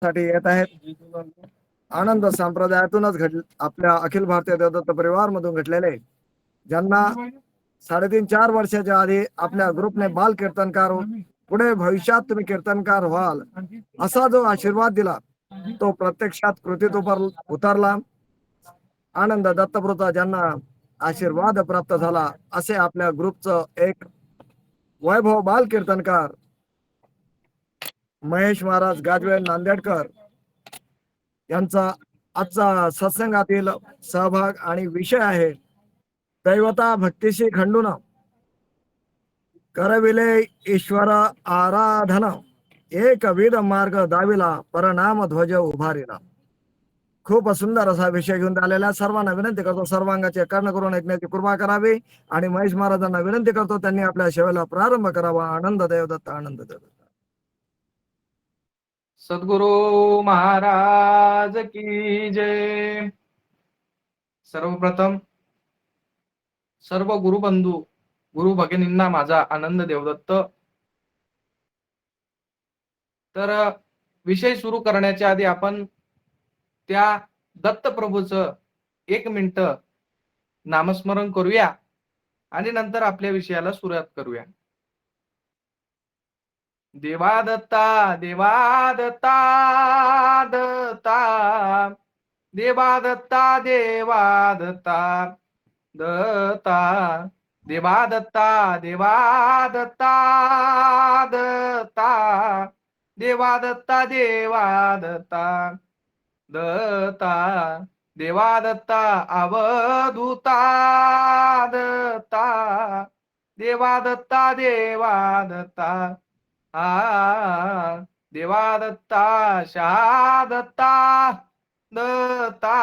साठी येत आहेत. आनंद संप्रदायातूनच आपल्या अखिल भारतीय देवदत्त परिवार मधून घडलेले, ज्यांना 3.5-4 वर्षाच्या आधी आपल्या ग्रुपने बाल कीर्तनकार, पुढे भविष्यात तुम्ही कीर्तनकार व्हाल असा जो आशीर्वाद दिला, तो प्रत्यक्षात कृतीत उतरला. आनंद दत्तप्रभूचा ज्यांना आशीर्वाद प्राप्त झाला, असे आपल्या ग्रुपचं एक वैभव बाल कीर्तनकार महेश महाराज गाजवे नांदेडकर यांचा आजचा सत्संगातील सहभाग आणि विषय आहे, दैवता भक्तीशी खंडून करविले ईश्वर आराधना, एकविध मार्ग दाविला परनाम ध्वज उभारिला. खूप सुंदर असा विषय घेऊन आलेला. सर्वांना विनंती करतो सर्वांगाचे कर्ण करून ऐकण्याची कृपा करावी आणि महेश महाराजांना विनंती करतो त्यांनी आपल्या सेवेला प्रारंभ करावा. आनंद देवदत्त, आनंद देवदत्त. सद्गुरु महाराज की जय. सर्वप्रथम सर्व गुरुबंधू गुरु भगिनींना माझा आनंद देवदत्त. तर विषय सुरू करण्याच्या आधी आपण त्या दत्तप्रभूचं 1 मिनिट नामस्मरण करूया आणि नंतर आपल्या विषयाला सुरुवात करूया. देवा दत्ता, देवा दत्ता, दत्ता, देवा दत्ता, देवा दत्ता, दत्ता, देवा दत्ता, देवा दत्ता, दत्ता, देवा दत्ता, देवा दत्ता, दत्ता, देवा दत्ता, अवधूता, दत्ता, देवा दत्ता, देवा दत्ता, देवा दत्ता, शहादत्ता, दत्ता,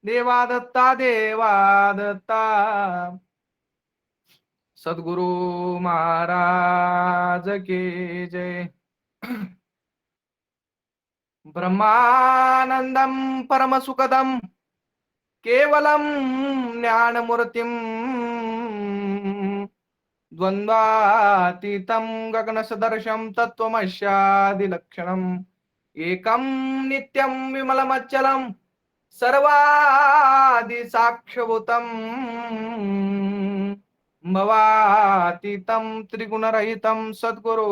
देवा दत्ता, देवा दत्ता. सद्गुरु महाराज की जय. ब्रह्मानंदम परमसुखदम केवलम ज्ञानमूर्तिम द्वंद्वातीतं गगनसदर्शं तत्त्वमस्यादिलक्षणम् एकं नित्यं विमलमच्चलं सर्वादिसाक्ष्यभूतं भवातीतं त्रिगुणरहितं सद्गुरु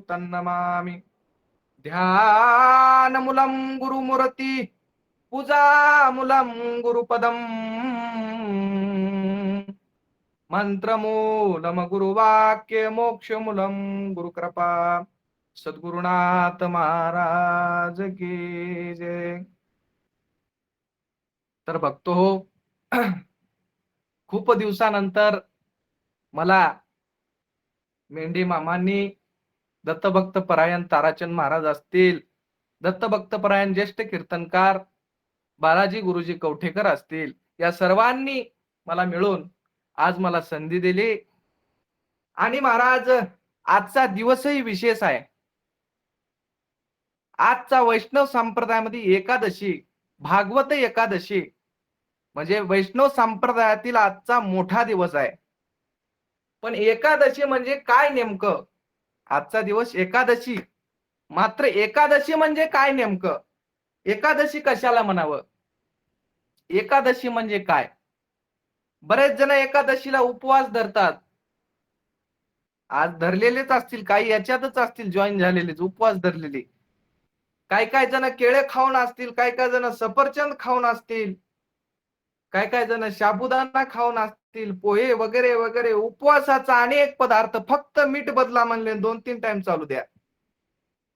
तन्नमामि. ध्यानमूलं गुरुमूर्ति, पूजामूलं गुरुपदम्, मंत्रमूलम गुरुवाक्य, मोक्षमूलम गुरुकृपा. सद्गुरुनाथ महाराज की जय. तर बघतो हो, खूप दिवसानंतर मला मेंढी मामांनी दत्तभक्त परायण ताराचंद महाराज असतील, दत्तभक्त परायण ज्येष्ठ कीर्तनकार बालाजी गुरुजी कवठेकर असतील, या सर्वांनी मला मिळून आज मला संधी दिली. आणि महाराज, आजचा दिवसही विशेष आहे. आजचा वैष्णव संप्रदायामध्ये एकादशी, भागवत एकादशी म्हणजे वैष्णव संप्रदायातील आजचा मोठा दिवस आहे. पण एकादशी म्हणजे काय नेमकं? आजचा दिवस एकादशी, मात्र एकादशी म्हणजे काय नेमकं? एकादशी कशाला म्हणावं? एकादशी म्हणजे काय? बरेच जण एकादशीला उपवास धरतात. आज धरलेलेच असतील, काही याच्यातच असतील जॉईन झालेले, उपवास धरलेले. काय जण केळे खाऊन असतील, काय जण सफरचंद खाऊन असतील, काय जण साबुदाणा खाऊन असतील, पोहे वगैरे वगैरे. उपवासाचा अनेक पदार्थ, फक्त मीठ बदला म्हणले 2-3 टाइम चालू द्या,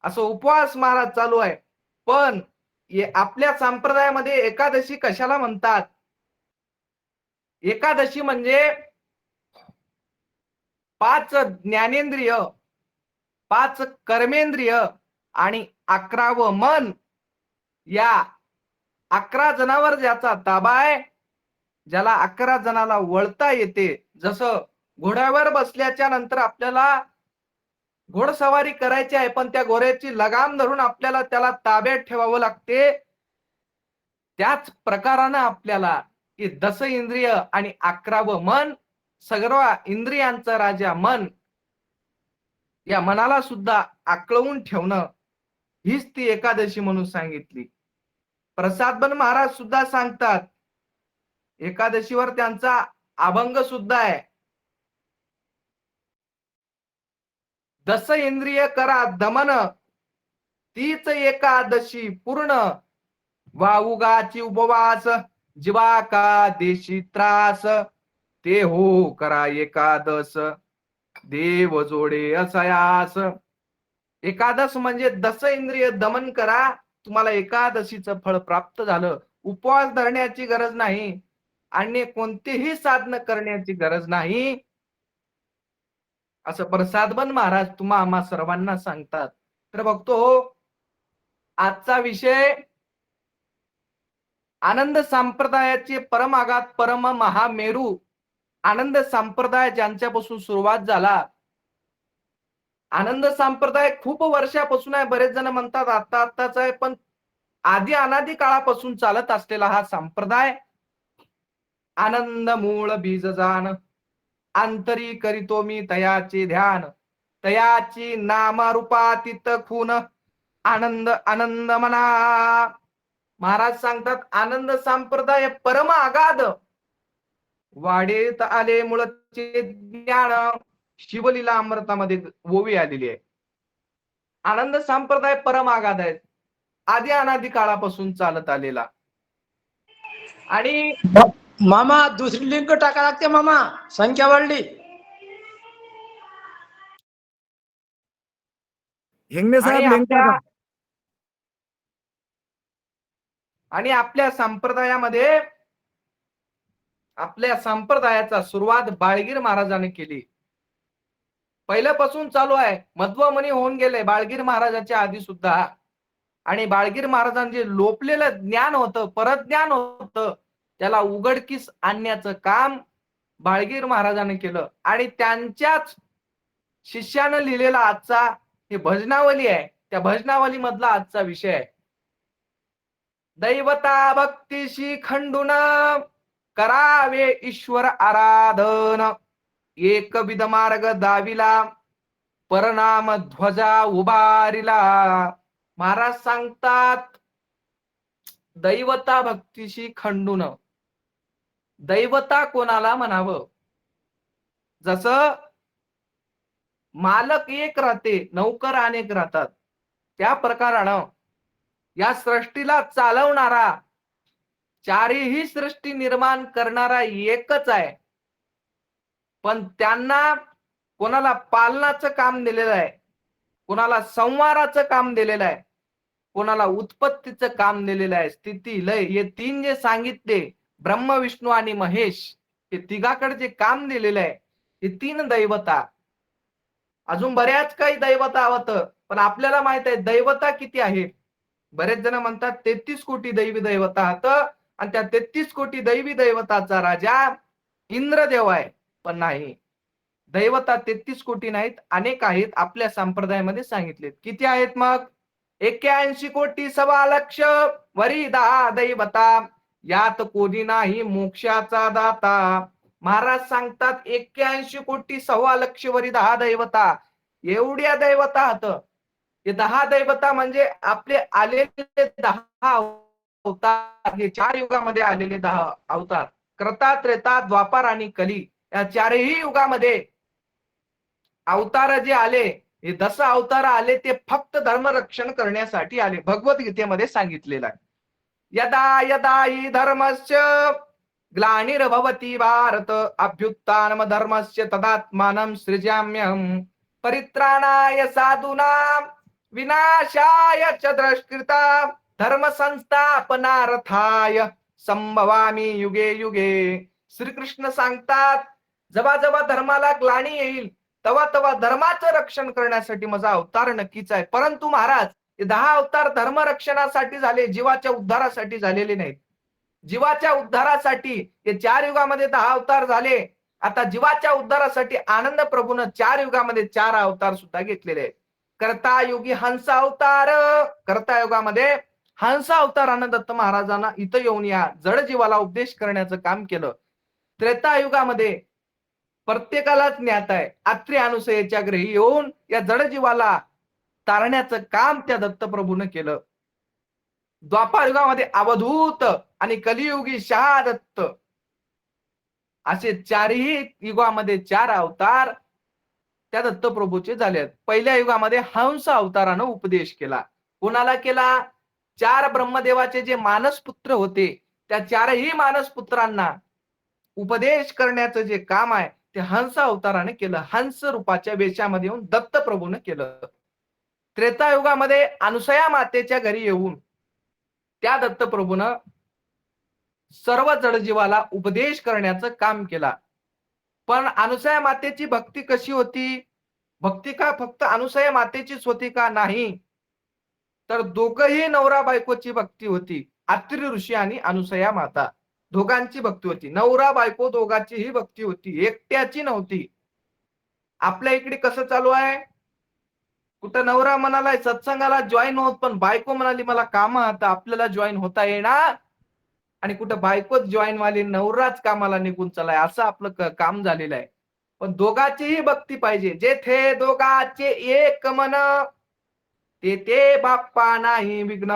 असं उपवास महाराज चालू आहे. पण आपल्या संप्रदायामध्ये एकादशी कशाला म्हणतात? एकादशी म्हणजे 5 ज्ञानेंद्रिय, 5 कर्मेंद्रिय आणि 11वं मन, या 11 जणांवर ज्याचा ताबा आहे, ज्याला 11 जणाला वळता येते. जसं घोड्यावर बसल्याच्या नंतर आपल्याला घोडसवारी करायची आहे, पण त्या घोड्याची लगाम धरून आपल्याला त्याला ताब्यात ठेवावं लागते. त्याच प्रकारानं आपल्याला की 10 इंद्रिय आणि 11वं मन, सर्व इंद्रियांचा राजा मन, या मनाला सुद्धा आकळवून ठेवणं हीच ती एकादशी म्हणून सांगितली. प्रसादबन महाराज सुद्धा सांगतात, एकादशीवर त्यांचा अभंग सुद्धा आहे. दस इंद्रिय करा दमन, तीच एकादशी पूर्ण, वाउगाची उपवास, जीवा का देशी त्रास, ते हो करा एकादश, देव जोडे असयास. एकादश म्हणजे दस इंद्रिय दमन करा, तुम्हाला एकादशीचं फळ प्राप्त झालं. उपवास धरण्याची गरज नाही, आणि कोणतेही साधन करण्याची गरज नाही, असं प्रसादबन महाराज तुम्हा आम्हा सर्वांना सांगतात. तर बघतो आजचा विषय आनंद संप्रदायाचे परमागात परम महामेरू आनंद संप्रदाय ज्यांच्यापासून सुरुवात झाला. आनंद संप्रदाय खूप वर्षापासून आहे. बरेच जण म्हणतात आताच आहे, पण आधी अनादी काळापासून चालत असलेला हा संप्रदाय. आनंद मूळ बीज जाण, अंतरी करीतो मी तयाचे ध्यान, तयाची नामरूपातीत खून, आनंद आनंद मना. महाराज सांगतात आनंद संप्रदाय परम आगाध, वाढेत आले मुळचे ज्ञान, शिवलीला अमृतामध्ये ओवी आलेली आहे. आनंद संप्रदाय परम आगाध आहे, आधी अनादी काळापासून चालत आलेला. आणि मामा दुसरी लिंक टाका लागते मामा, संख्या वाढली. हिंगणे आणि साहेब लिंक टाका. आपल्या संप्रदायामध्ये, आपल्या संप्रदायाचा सुरुवात बाळगीर महाराजांनी केली. पहिल्यापासून चालू आहे. मध्वमणी होऊन गेले बाळगीर महाराजांच्या आधी सुद्धा. आणि बाळगीर महाराजांचे लोपलेलं ज्ञान होतं, परज्ञान होतं, त्याला उघडकीस आणण्याचं काम बाळगीर महाराजांनी केलं. आणि त्यांच्याच शिष्यानं लिहिलेला आजचा हे भजनावली आहे. त्या भजनावली मधला आजचा विषय आहे. दैवता भक्तीशी खंडून करावे ईश्वर आराधन, एकविध मार्ग दाविला, परनाम ध्वजा उभारिला. महाराज सांगतात दैवता भक्तीशी खंडून. दैवता कोणाला म्हणावं? जसं मालक एक राहते, नौकर अनेक राहतात, त्या प्रकारानं या सृष्टीला चालवणारा, चारही सृष्टी निर्माण करणारा एकच आहे. पण त्यांना कोणाला पालनाचं काम दिलेलं आहे, कोणाला संवाराचं काम दिलेलं आहे, कोणाला उत्पत्तीचं काम दिलेलं आहे. स्थिती लय हे तीन जे सांगितले, ब्रह्म विष्णू आणि महेश, हे तिघाकडे जे काम दिलेलं आहे, हे तीन दैवता. अजून बऱ्याच काही दैवता होतं, पण आपल्याला माहित आहे दैवता किती आहेत. बरेच जण म्हणतात 33 कोटी दैवी दैवता आहेत, आणि त्या 33 कोटी दैवी दैवताचा राजा इंद्रदेव आहे. पण नाही, दैवता 33 कोटी नाहीत, अनेक आहेत. आपल्या संप्रदायामध्ये सांगितलेत. किती आहेत मग? 81 कोटी 1.25 लक्ष वरी 10 दैवता, यात कोणी नाही मोक्षाचा दाता. महाराज सांगतात 81 कोटी 1.25 लक्ष वरी 10 दैवता, एवढ्या दैवता आहेत. हे 10 दैवता म्हणजे आपले आलेले 10 अवतार, हे 4 युगामध्ये आलेले 10 अवतार, कृता त्रेता द्वापार आणि कली, या चारही युगामध्ये अवतार जे आले, हे 10 अवतार आले, ते फक्त धर्मरक्षण करण्यासाठी आले. भगवद्गीतेमध्ये सांगितलेलं आहे. यदा यदा हि धर्मस्य ग्लानिर्भवति भारत, अभ्युत्थानम धर्मस्य तदात्मानं सृजाम्यहम्, परित्राणाय साधूनां विनाशाय च दुष्कृता, धर्म संस्थापनार्थाय संभवामी युगे युगे. श्रीकृष्ण सांगतात जेव्हा जेव्हा धर्माला ग्लानी येईल, तेव्हा तेव्हा धर्माचं रक्षण करण्यासाठी माझा अवतार नक्कीच आहे. परंतु महाराज, हे 10 अवतार धर्म रक्षणासाठी झाले, जीवाच्या उद्धारासाठी झालेले नाहीत. जीवाच्या उद्धारासाठी हे 4 युगामध्ये 10 अवतार झाले. आता जीवाच्या उद्धारासाठी आनंद प्रभूनं 4 युगामध्ये 4 अवतार सुद्धा घेतलेले आहेत. कर्तायुगी हंस अवतार, कर्तायुगामध्ये हंस अवतारानं दत्त महाराजांना इथं येऊन या जड जीवाला उपदेश करण्याचं काम केलं. त्रेतायुगामध्ये प्रत्येकालाच ज्ञात आहे, अत्रि अनुसयेच्या ग्रही येऊन या जड जीवाला तारण्याचं काम त्या दत्तप्रभूनं केलं. द्वापार युगामध्ये अवधूत आणि कलियुगी शहादत्त असे चारही युगामध्ये 4 अवतार त्या दत्तप्रभूचे झाले आहेत. पहिल्या युगामध्ये हंस अवतारानं उपदेश केला. कोणाला केला? 4 ब्रह्मदेवाचे जे मानसपुत्र होते त्या 4ही मानसपुत्रांना उपदेश करण्याचं जे काम आहे ते हंस अवताराने केलं. हंस रूपाच्या वेशामध्ये येऊन दत्तप्रभूने केलं. त्रेतायुगामध्ये अनुसया मातेच्या घरी येऊन त्या दत्तप्रभूनं सर्व जडजीवाला उपदेश करण्याचं काम केला. पण अनुसया मातेची भक्ती कशी होती? भक्ती का फक्त अनुसया मातेचीच होती का? नाही, तर दोघही नवरा बायकोची भक्ती होती. अत्रि ऋषी आणि अनुसया माता दोघांची भक्ती होती. नवरा बायको दोघांचीही भक्ती होती, एकट्याची नव्हती. आपल्या इकडे कसं चालू आहे? कुठं नवरा म्हणालाय सत्संगाला जॉईन होत, पण बायको म्हणाली मला काम आता आपल्याला जॉईन होता येणार, आणि कुठं बायकोच जॉईन वाली नवराच कामाला निघून चलाय, असं आपलं काम झालेलं आहे. पण दोघांचीही भक्ती पाहिजे. जेथे दोघांचे एक मन तेथे बाप्पा नाही विघ्न.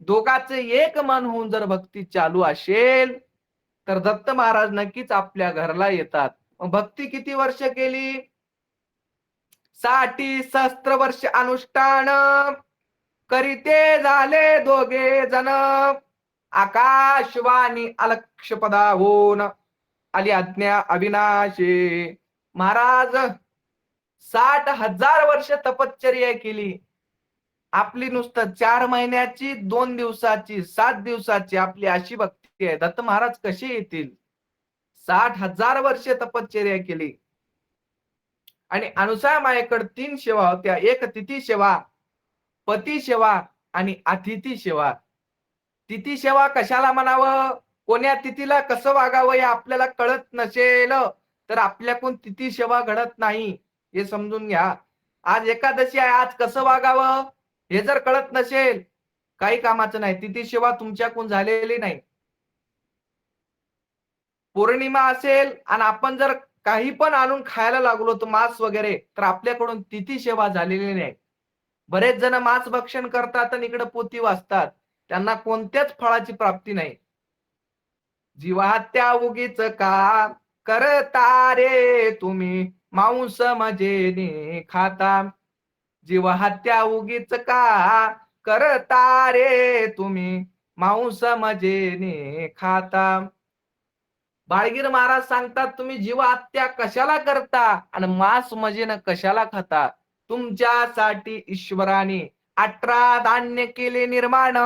दोघांचे एक मन होऊन जर भक्ती चालू असेल तर दत्त महाराज नक्कीच आपल्या घरला येतात. भक्ती किती वर्ष केली? 60 सहस्त्र वर्ष अनुष्ठान करीते झाले दोघे जण. आकाशवाणी अलक्ष पदा होऊन आली आज्ञा अविनाशी. महाराज 60,000 वर्ष तपश्चर्या केली. आपली नुसतं 4 महिन्याची, 2 दिवसाची, 7 दिवसाची आपली अशी भक्ती आहे. दत्त महाराज कसे येतील? 60,000 वर्ष तपश्चर्या केली. आणि अनुसया मायेकडे 3 सेवा होत्या. एक तिथी सेवा, पती सेवा आणि अतिथी सेवा. तिथी सेवा कशाला म्हणावं? कोण्या तिथीला कसं वागावं हे आपल्याला कळत नसेल तर आपल्याकडून तिथी सेवा घडत नाही, हे समजून घ्या. आज एकादशी आहे, आज कसं वागावं हे जर कळत नसेल काही कामाचं नाही. तिथी सेवा तुमच्याकडून झालेली नाही. पौर्णिमा असेल आणि आपण जर काही पण आणून खायला लागलो तर मांस वगैरे, तर आपल्याकडून तिथी सेवा झालेली नाही. बरेच जण मांस भक्षण करतात आणि इकडे पोथी वाचतात, त्यांना कोणत्याच फळाची प्राप्ती नाही. जीवहत्या उगीच का करता रे तुम्ही, मांस मजेने खाता. जीवहत्या उगीच का करता रे तुम्ही, मांस मजेने खाता. बाळगीर महाराज सांगतात तुम्ही जीवहत्या कशाला करता आणि मांस मजेने कशाला खाता? तुमच्यासाठी ईश्वराने 18 धान्य केले निर्माण,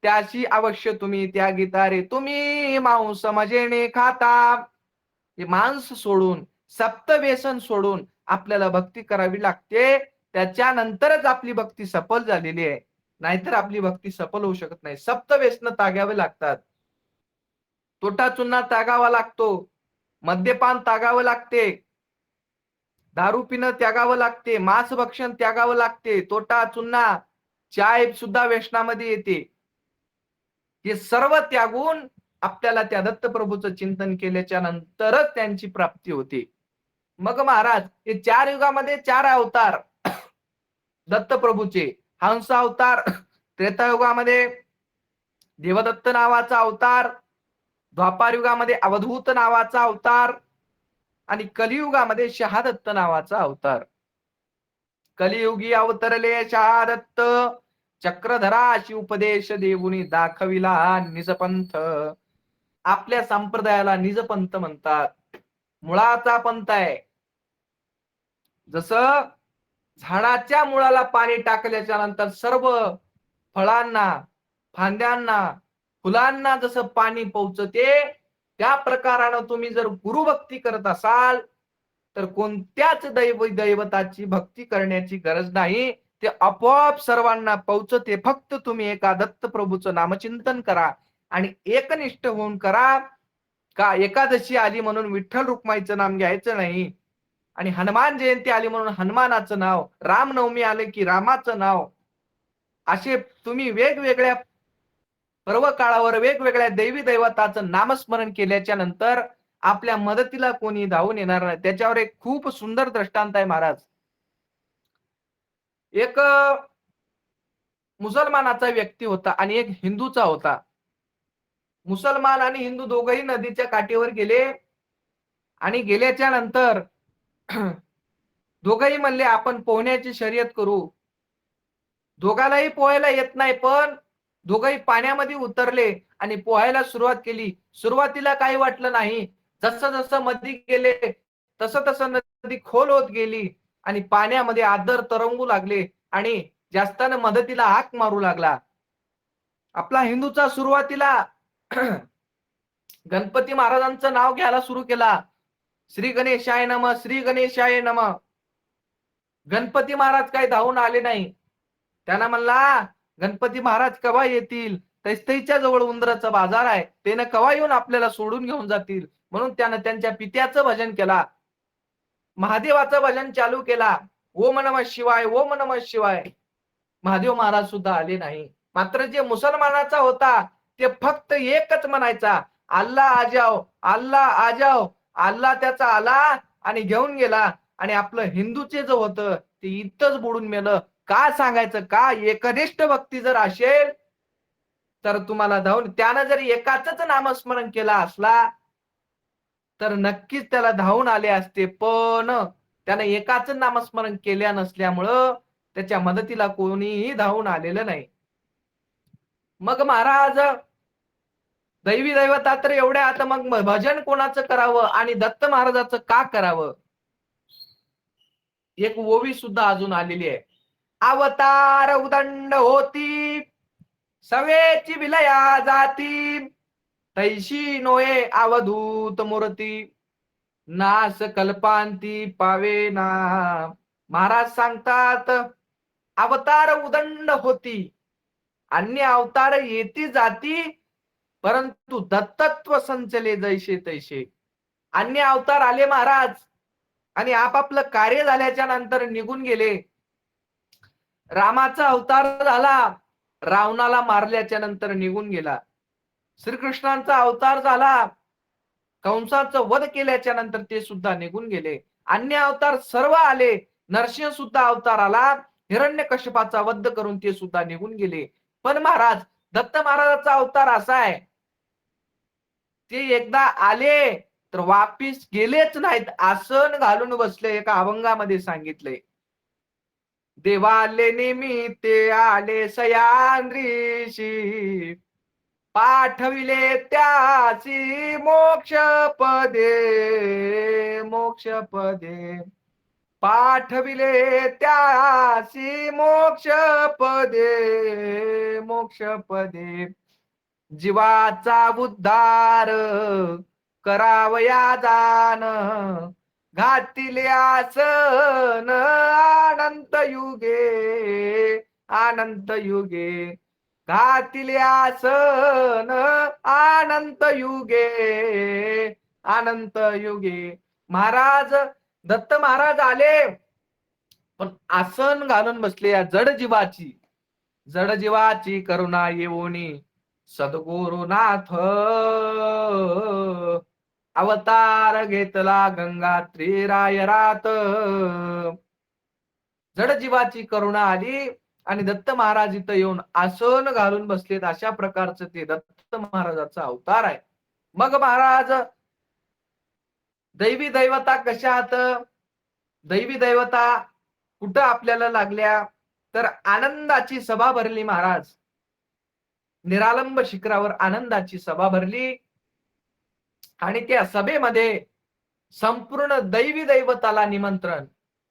त्याशी अवश्य तुम्ही त्यागिता रे तुम्ही, मांस मजेने खाता. हे मांस सोडून, सप्तव्यसन सोडून आपल्याला भक्ती करावी लागते. त्याच्यानंतरच आपली भक्ती सफल झालेली आहे, नाहीतर आपली भक्ती सफल होऊ शकत नाही. सप्तव्यसन त्यागावे लागतात. तोटा चुन्ना त्यागावा लागतो, मद्यपान त्यागावं लागते, दारू पिणं त्यागावं लागते, मांस भक्षण त्यागावं लागते, तोटा चुन्ना, चाय सुद्धा व्यसनामध्ये येते. हे सर्व त्यागून आपल्याला त्या दत्तप्रभूचं चिंतन केल्याच्या नंतरच त्यांची प्राप्ती होते. मग महाराज हे 4 युगामध्ये 4 अवतार दत्तप्रभूचे. हंस अवतार त्रेतायुगामध्ये देवदत्त नावाचा अवतार, द्वापार युगामध्ये अवधूत नावाचा अवतार आणि कलियुगामध्ये शहादत्त नावाचा अवतार. कलियुगी अवतरले शहादत्त, चक्रधरा अशी उपदेश देऊनी दाखविला निजपंथ. आपल्या संप्रदायाला निजपंथ म्हणतात, मुळाचा पंथ आहे. जसं झाडाच्या मुळाला पाणी टाकल्याच्या नंतर सर्व फळांना, फांद्यांना, फुलांना जसं पाणी पोहोचते, त्या प्रकारानं तुम्ही जर गुरुभक्ती करत असाल तर कोणत्याच दैवताची भक्ती करण्याची गरज नाही, ते आपोआप सर्वांना पोहोचते. फक्त तुम्ही एका दत्तप्रभूचं नामचिंतन करा आणि एकनिष्ठ होऊन करा. का एकादशी आली म्हणून विठ्ठल रुक्माईचं नाम घ्यायचं नाही, आणि हनुमान जयंती आली म्हणून हनुमानाचं नाव, रामनवमी आले की रामाचं नाव, असे तुम्ही वेगवेगळ्या सर्व काळावर वेगवेगळ्या देवी दैवताचं नामस्मरण केल्याच्या नंतर आपल्या मदतीला कोणी धावून येणार नाही. त्याच्यावर एक खूप सुंदर दृष्टांत आहे महाराज. एक मुसलमानाचा व्यक्ती होता आणि एक हिंदूचा होता. मुसलमान आणि हिंदू दोघही नदीच्या काठीवर गेले आणि गेल्याच्या नंतर दोघही म्हणले आपण पोहण्याची शर्यत करू. दोघालाही पोहायला येत नाही, पण दोघही पाण्यामध्ये उतरले आणि पोहायला सुरुवात केली. सुरुवातीला काही वाटलं नाही. जसं जसं मध्ये गेले तसं तसं नदी खोल होत गेली आणि पाण्यामध्ये आदर तरंगू लागले आणि जास्तानं मदतीला हाक मारू लागला. आपला हिंदूचा सुरुवातीला गणपती महाराजांचं नाव घ्यायला सुरू केला. श्री गणेशाय नमः, श्री गणेशाय नमः. गणपती महाराज काही धावून आले नाही. त्यांना म्हणला गणपती महाराज केव्हा येतील, तैस्तईच्या जवळ उंदराचा बाजार आहे, त्यानं केव्हा येऊन आपल्याला सोडून घेऊन जातील. म्हणून त्यानं त्यांच्या पित्याचं भजन केला, महादेवाचं भजन चालू केला. ओम नमः शिवाय, ओम नमः शिवाय. महादेव महाराज सुद्धा आले नाही. मात्र जे मुसलमानाचा होता ते फक्त एकच म्हणायचा, अल्लाह आ जाओ, अल्लाह आ जाओ. अल्लाह त्याचा आला आणि घेऊन गेला आणि आपलं हिंदूचे जो होतं ते इथंच बुडून मेलं. का सांगायचं, का एकनिष्ठ भक्ती जर असेल तर तुम्हाला धावून, त्यानं जर एकाच नामस्मरण केला असला तर नक्कीच त्याला धावून आले असते. पण त्यानं एकाच नामस्मरण केल्या नसल्यामुळं त्याच्या मदतीला कोणीही धावून आलेलं नाही. मग महाराज दैवी दैवता तर एवढ्या, आता मग भजन कोणाचं करावं आणि दत्त महाराजाचं का करावं. एक ओवी सुद्धा अजून आलेली आहे. अवतार उदंड होती, सवेची विलया जाती, तैशी नोये अवधूत मूर्ती, नास कल्पांती पावे ना. महाराज सांगतात अवतार उदंड होती, अन्य अवतार येती जाती, परंतु दत्तत्व संचले जैसे तैसे. अन्य अवतार आले महाराज आणि आपापलं कार्य झाल्याच्या नंतर निघून गेले. रामाचा अवतार झाला, रावणाला मारल्याच्या नंतर निघून गेला. श्रीकृष्णांचा अवतार झाला, कंसाचं वध केल्याच्या नंतर ते सुद्धा निघून गेले. अन्य अवतार सर्व आले. नरसिंह सुद्धा अवतार आला, हिरण्यकश्यपाचा वध करून ते सुद्धा निघून गेले. पण महाराज दत्त महाराजाचा अवतार असा आहे, ते एकदा आले तर वापिस गेलेच नाहीत. आसन घालून बसले. एका अभंगामध्ये सांगितले, देवाले निमित्ते आले सयान ऋषी, पाठविले त्यासी मोक्ष पदे, मोक्ष पदे. पाठविले त्यासी मोक्ष पदे, मोक्ष पदे. जीवाचा उद्धार करावया जान, घातिले आसन अनंत युगे, अनंत युगे. घातिले आसन अनंत युगे, अनंत युगे. महाराज दत्त महाराज आले, पण आसन घालून बसले या जड जीवाची, जड जीवाची करुणा येवोनी सद्गुरुनाथ. अवतार घेतला गंगात्री रायरात. जड जीवाची करुणा आली आणि दत्त महाराज इथं येऊन आसन घालून बसलेत. अशा प्रकारचं ते दत्त महाराजाचा अवतार आहे. मग महाराज दैवी दैवता कशात, दैवी दैवता कुठं आपल्याला लागल्या, तर आनंदाची सभा भरली महाराज. निरालंब शिखरावर आनंदाची सभा भरली आणि त्या सभेमध्ये संपूर्ण दैवी दैवताला निमंत्रण,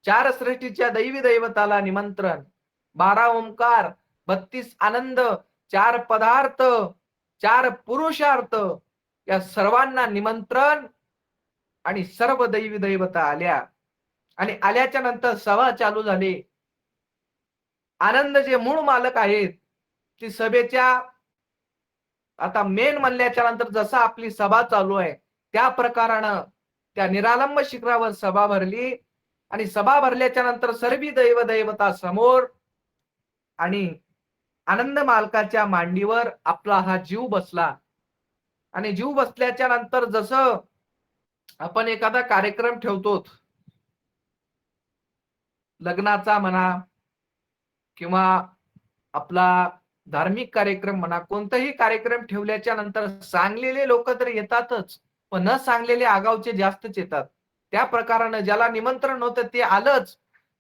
चार सृष्टीच्या दैवी दैवताला निमंत्रण, 12 ओंकार, 32 आनंद, 4 पदार्थ, 4 पुरुषार्थ, या सर्वांना निमंत्रण. आणि सर्व दैवी दैवता आल्या आणि आल्याच्या नंतर सभा चालू झाली. आनंद जे मूळ मालक आहेत ती सभेच्या आता मेन म्हणल्याच्या नंतर जसं आपली सभा चालू आहे त्या प्रकारानं त्या निरालंब शिखरावर सभा भरली आणि सभा भरल्याच्या नंतर सर्व दैव दैवता समोर आणि आनंद मालकाच्या मांडीवर आपला हा जीव बसला. आणि जीव बसल्याच्या नंतर जसं आपण एखादा कार्यक्रम ठेवतो, लग्नाचा म्हणा किंवा आपला धार्मिक कार्यक्रम म्हणा, कोणताही कार्यक्रम ठेवल्याच्या नंतर सांगलेले लोक तर येतातच, पण न सांगलेले आगाऊचे जास्तच येतात. त्या प्रकारानं ज्याला निमंत्रण नव्हतं ते आलंच,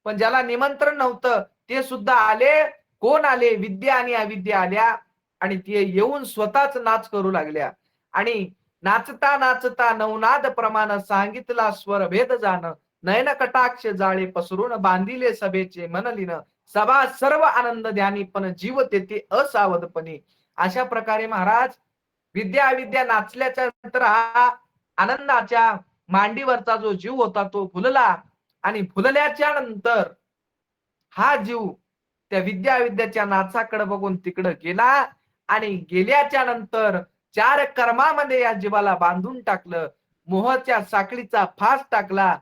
पण ज्याला निमंत्रण नव्हतं ते सुद्धा आले. कोण आले? विद्या आणि अविद्या आल्या आणि ते येऊन स्वतःच नाच करू लागल्या. आणि नाचता नाचता नवनाद प्रमाण सांगितला स्वर भेद जाण, नयन कटाक्ष जाळे पसरून बांधिले सभेचे मनलीन, सभा सर्व आनंद ध्यानी पण जीव तेथे असावधपणे. अशा प्रकारे महाराज विद्या अविद्या नाचल्याच्या नंतर हा आनंदाच्या मांडीवरचा जो जीव होता तो फुलला आणि फुलल्याच्या नंतर हा जीव त्या विद्या अविद्याच्या नाचाकडे बघून तिकडं गेला आणि गेल्याच्या नंतर 4 कर्मामध्ये या जीवाला बांधून टाकलं. मोहाच्या साखळीचा फास टाकला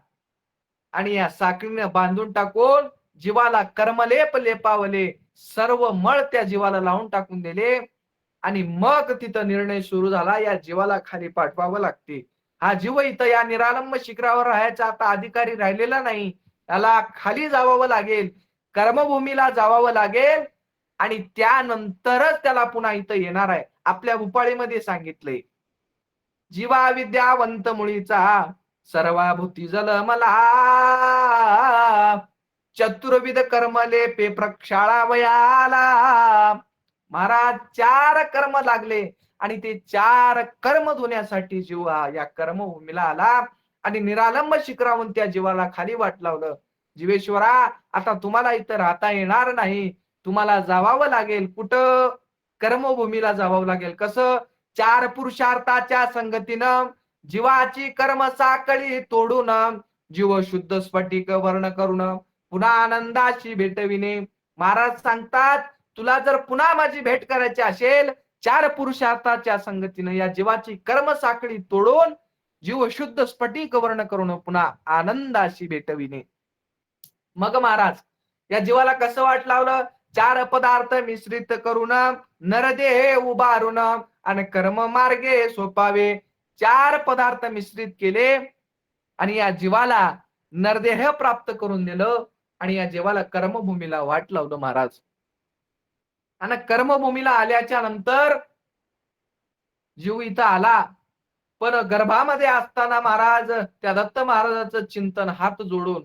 आणि या साखळीने बांधून टाकून जीवाला कर्मलेप लेपावले. सर्व मळ त्या जीवाला लावून टाकून दिले आणि मग तिथं निर्णय सुरू झाला, या जीवाला खाली पाठवावं लागते. हा जीव इथं या निरालंब शिखरावर राहायचा आता अधिकारी राहिलेला नाही. त्याला खाली जावावं लागेल, कर्मभूमीला जावावं लागेल आणि त्यानंतरच त्याला पुन्हा इथं येणार आहे. आपल्या उपाळीमध्ये सांगितलंय, जीवा विद्यावंत मुळीचा सर्वाभूती जलमला, चतुर्विध कर्मले पे प्रक्षाळावयाला. महाराज 4 कर्म लागले आणि ते 4 कर्म धुण्यासाठी जीव या कर्मभूमीला आला आणि निरालंब शिखरावून त्या जीवाला खाली वाट लावलं. जीवेश्वरा, आता तुम्हाला इथं राहता येणार नाही, तुम्हाला जावावं लागेल. कुठं? कर्मभूमीला जावं लागेल. कसं? 4 पुरुषार्थाच्या संगतीनं जीवाची कर्म साखळी तोडून जीव शुद्ध स्फटिक वर्ण करून पुन्हा आनंदाची भेटविणे. महाराज सांगतात, तुला जर पुन्हा माझी भेट करायची असेल, 4 पुरुषार्थाच्या संगतीनं या जीवाची कर्म साखळी तोडून जीव शुद्ध स्फटिक वर्ण करून पुन्हा आनंदाशी भेटविणे. मग महाराज या जीवाला कसं वाट लावलं? 4 पदार्थ मिश्रित करून नरदेह उभारून आणि कर्म मार्गे सोपावे. 4 पदार्थ मिश्रित केले आणि या जीवाला नरदेह प्राप्त करून दिलं आणि या जीवाला कर्मभूमीला वाट लावलं महाराज. आणि कर्मभूमीला आल्याच्या नंतर जीव इथं आला, पण गर्भामध्ये असताना महाराज त्या दत्त महाराजाचं चिंतन हात जोडून,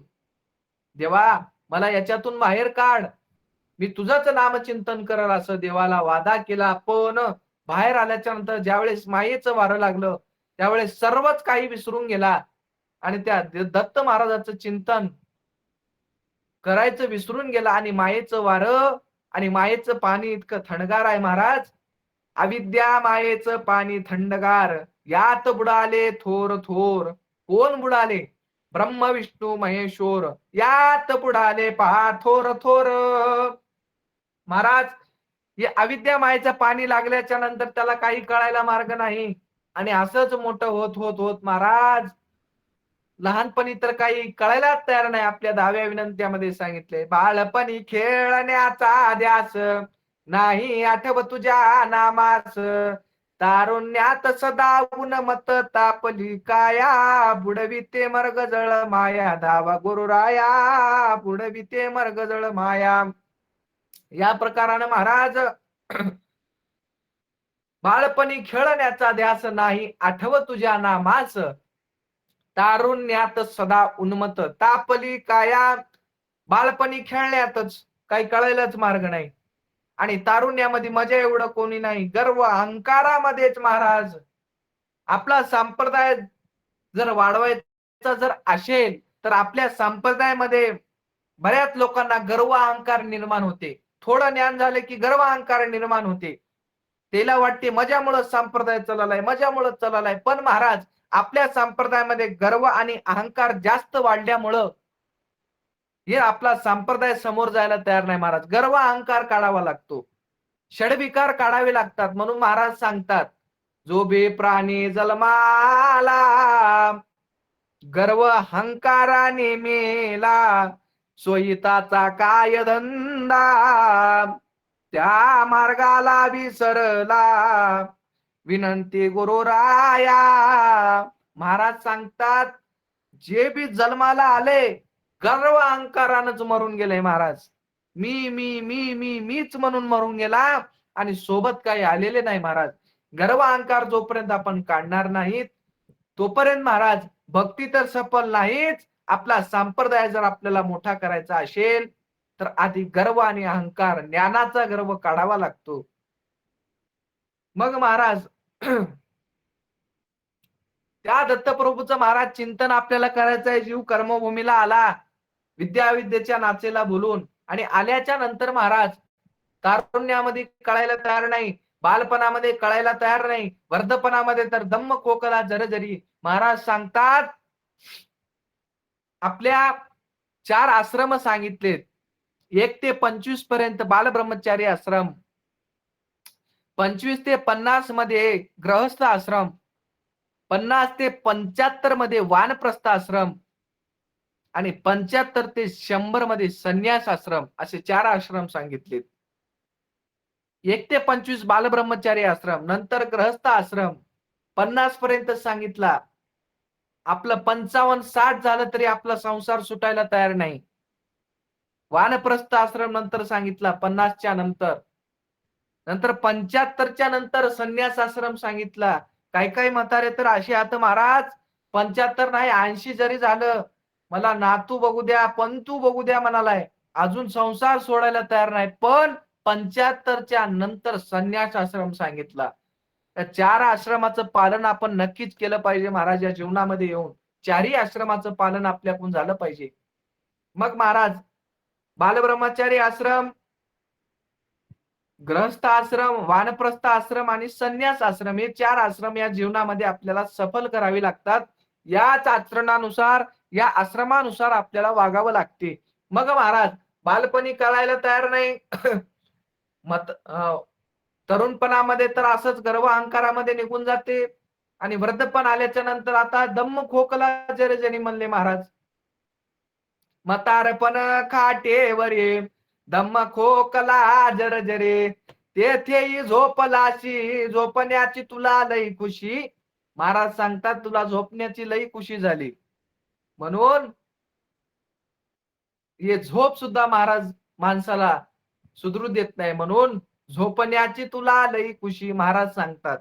देवा मला याच्यातून बाहेर काढ, मी तुझंच नामचिंतन करल असं देवाला वादा केला. पण बाहेर आल्याच्या नंतर ज्यावेळेस मायेचं वारं लागलं त्यावेळेस सर्वच काही विसरून गेला आणि त्या दत्त महाराजाचं चिंतन करायचं विसरून गेला आणि मायेचं वारं आणि मायेचं पाणी इतकं थंडगार आहे महाराज. अविद्या मायेचं पाणी थंडगार, यात बुडाले थोर थोर. कोण बुडाले? ब्रह्म विष्णू महेश्वर, यात बुडाले पहा थोर थोर. महाराज हे अविद्या मायेचं पाणी लागल्याच्या नंतर त्याला काही कळायला मार्ग नाही आणि असंच मोठं होत होत होत महाराज लहानपणी तर काही कळायला तयार नाही. आपल्या 10व्या विनंत्यामध्ये सांगितले, बाळपणी खेळण्याचा ध्यास नाही आठव तुझ्या नामास, तारुण्यात सदा उन्मत तापली काया, बुडविते मर्ग जळ माया धावा गुरुराया, बुडविते मर्ग जळ माया. या प्रकारानं महाराज बाळपणी खेळण्याचा ध्यास नाही आठव तुझ्या नामास, तारुण्यात सदा उन्मत तापली काया. बाळपणी खेळण्यातच काही कळायलाच मार्ग नाही आणि तारुण्यामध्ये मजा एवढं कोणी नाही. गर्व अहंकारामध्येच महाराज आपला संप्रदाय जर वाढवायचा जर असेल तर आपल्या संप्रदायामध्ये बऱ्याच लोकांना गर्व अहंकार निर्माण होते. थोडं ज्ञान झालं की गर्व अहंकार निर्माण होते. त्याला वाटते मजामुळे संप्रदाय चाललाय, मजामुळे चाललाय. पण महाराज आपल्या संप्रदायामध्ये गर्व आणि अहंकार जास्त वाढल्यामुळं हे आपला संप्रदाय समोर जायला तयार नाही महाराज. गर्व अहंकार काढावा लागतो, षडविकार काढावे लागतात. म्हणून महाराज सांगतात, जो बे प्राणी जन्माला गर्व अहंकाराने मेला, सोयीताचा काय धंदा त्या मार्गाला विसरला, विनंती गुरुराया. महाराज सांगतात, जे बी जन्माला आले गर्व अहंकारानंच मरून गेले महाराज. मीच म्हणून मरून गेला आणि सोबत काही आलेले नाही महाराज. गर्व अहंकार जोपर्यंत आपण काढणार नाहीत तोपर्यंत महाराज भक्ती तर सफल नाहीच. आपला संप्रदाय जर आपल्याला मोठा करायचा असेल तर आधी गर्व आणि अहंकार ज्ञानाचा गर्व काढावा लागतो. मग महाराज त्या दत्तप्रभूचं महाराज चिंतन आपल्याला करायचं आहे. जीव कर्मभूमीला आला विद्याविद्येच्या नाचेला बोलून आणि आल्याच्या नंतर महाराज तारुण्यामध्ये कळायला तयार नाही, बालपणामध्ये कळायला तयार नाही, वर्धपणामध्ये तर दम्म खोकला जरजरी. महाराज सांगतात आपल्या 4 आश्रम सांगितलेत. 1 ते 25 पर्यंत बालब्रह्मचारी आश्रम, 25 ते 50 मध्ये गृहस्थ आश्रम, 50 ते 75 मध्ये वानप्रस्थ आश्रम आणि 75 ते 100 मध्ये संन्यास आश्रम, असे 4 आश्रम सांगितलेत. 1 ते 25 बालब्रह्मचारी आश्रम, नंतर गृहस्थ आश्रम 50 पर्यंत सांगितला. आपलं 55-60 झालं तरी आपला संसार सुटायला तयार नाही. वानप्रस्थ आश्रम नंतर सांगितला 50च्या नंतर. नंतर 75च्या नंतर संन्यास आश्रम सांगितला. काही म्हातारे तर असे आता महाराज 75 नाही 80 जरी झालं मला नातू बघू द्या पंतू बघू द्या म्हणालाय, अजून संसार सोडायला तयार नाही. पण 75च्या नंतर संन्यास आश्रम सांगितला. त्या 4 आश्रमाचं पालन आपण नक्कीच केलं पाहिजे महाराज. या जीवनामध्ये येऊन 4ही आश्रमाचं पालन आपल्याकडून झालं पाहिजे. मग महाराज बालब्रह्मचारी आश्रम, गृहस्थ आश्रम, वानप्रस्थ आश्रम आणि संन्यास आश्रम हे 4 आश्रम या जीवनामध्ये आपल्याला सफल करावे लागतात. याच आचरणानुसार या आश्रमानुसार आपल्याला वागावं लागते. मग महाराज बालपणी कळायला तयार नाही तरुणपणामध्ये तर असंच गर्व अहंकारामध्ये निघून जाते आणि वृद्धपण आल्याच्या नंतर आता दम्म खोकला जरजरी म्हणले महाराज. म्हातारपण खाटेवरे दम्म खोकला जरजरे तेथेही झोपलाशी झोपण्याची तुला लई खुशी. महाराज सांगतात तुला झोपण्याची लई खुशी झाली म्हणून हे झोप सुद्धा महाराज माणसाला सुधरू देत नाही, म्हणून झोपण्याची तुला लई खुशी महाराज सांगतात.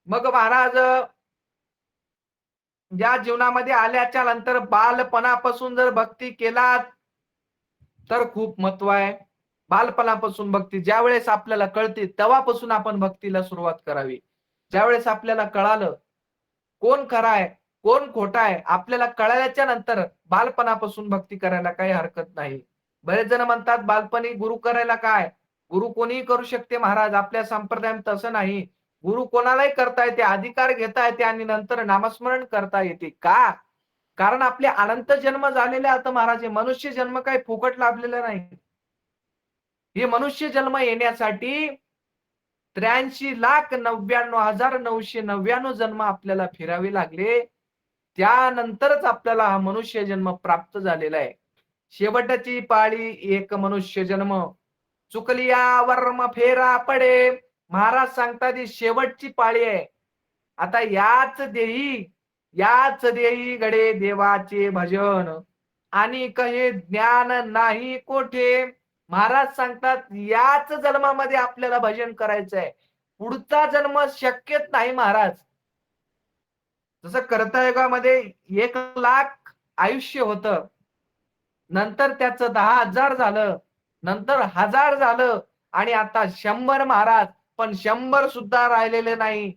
मग महाराज या जीवनामध्ये आल्याच्या नंतर बालपणापासून जर भक्ती केलात तर खूप महत्व आहे. बालपणापासून भक्ती ज्यावेळेस आपल्याला कळते तेव्हापासून आपण भक्तीला सुरुवात करावी. ज्यावेळेस आपल्याला कळालं कोण खरा आहे कोण खोटा आहे आपल्याला कळाल्याच्या नंतर बालपणापासून भक्ती करायला काही हरकत नाही. बरेच जण म्हणतात बालपणी गुरु करायला काय, गुरु कोणीही करू शकते महाराज. आपल्या संप्रदायात तसं नाही. गुरु कोणालाही करता येते, अधिकार घेता येते आणि नंतर नामस्मरण करता येते. का? कारण आपले अनंत जन्म झालेले आता महाराज. मनुष्य जन्म काही फुकट लाभलेला नाही. हे मनुष्य जन्म येण्यासाठी 83,99,999 जन्म आपल्याला फिरावे लागले. त्यानंतरच आपल्याला हा मनुष्य जन्म प्राप्त झालेला आहे. शेवटची पाळी एक मनुष्य जन्म, चुकलिया वर्म फेरा पडे. महाराज सांगतात ही शेवटची पाळी आहे. आता याच देही गडे देवाचे भजन आणि कहे ज्ञान नाही कोठे. महाराज सांगतात याच जन्मामध्ये आपल्याला भजन करायचंय, पुढचा जन्म शक्यच नाही महाराज. जसं कर्तयुगामध्ये 1,00,000 आयुष्य होतं, नंतर त्याचं 10,000 झालं, नंतर 1000 झालं आणि आता 100 महाराज. पण 100 सुद्धा राहिलेले नाही,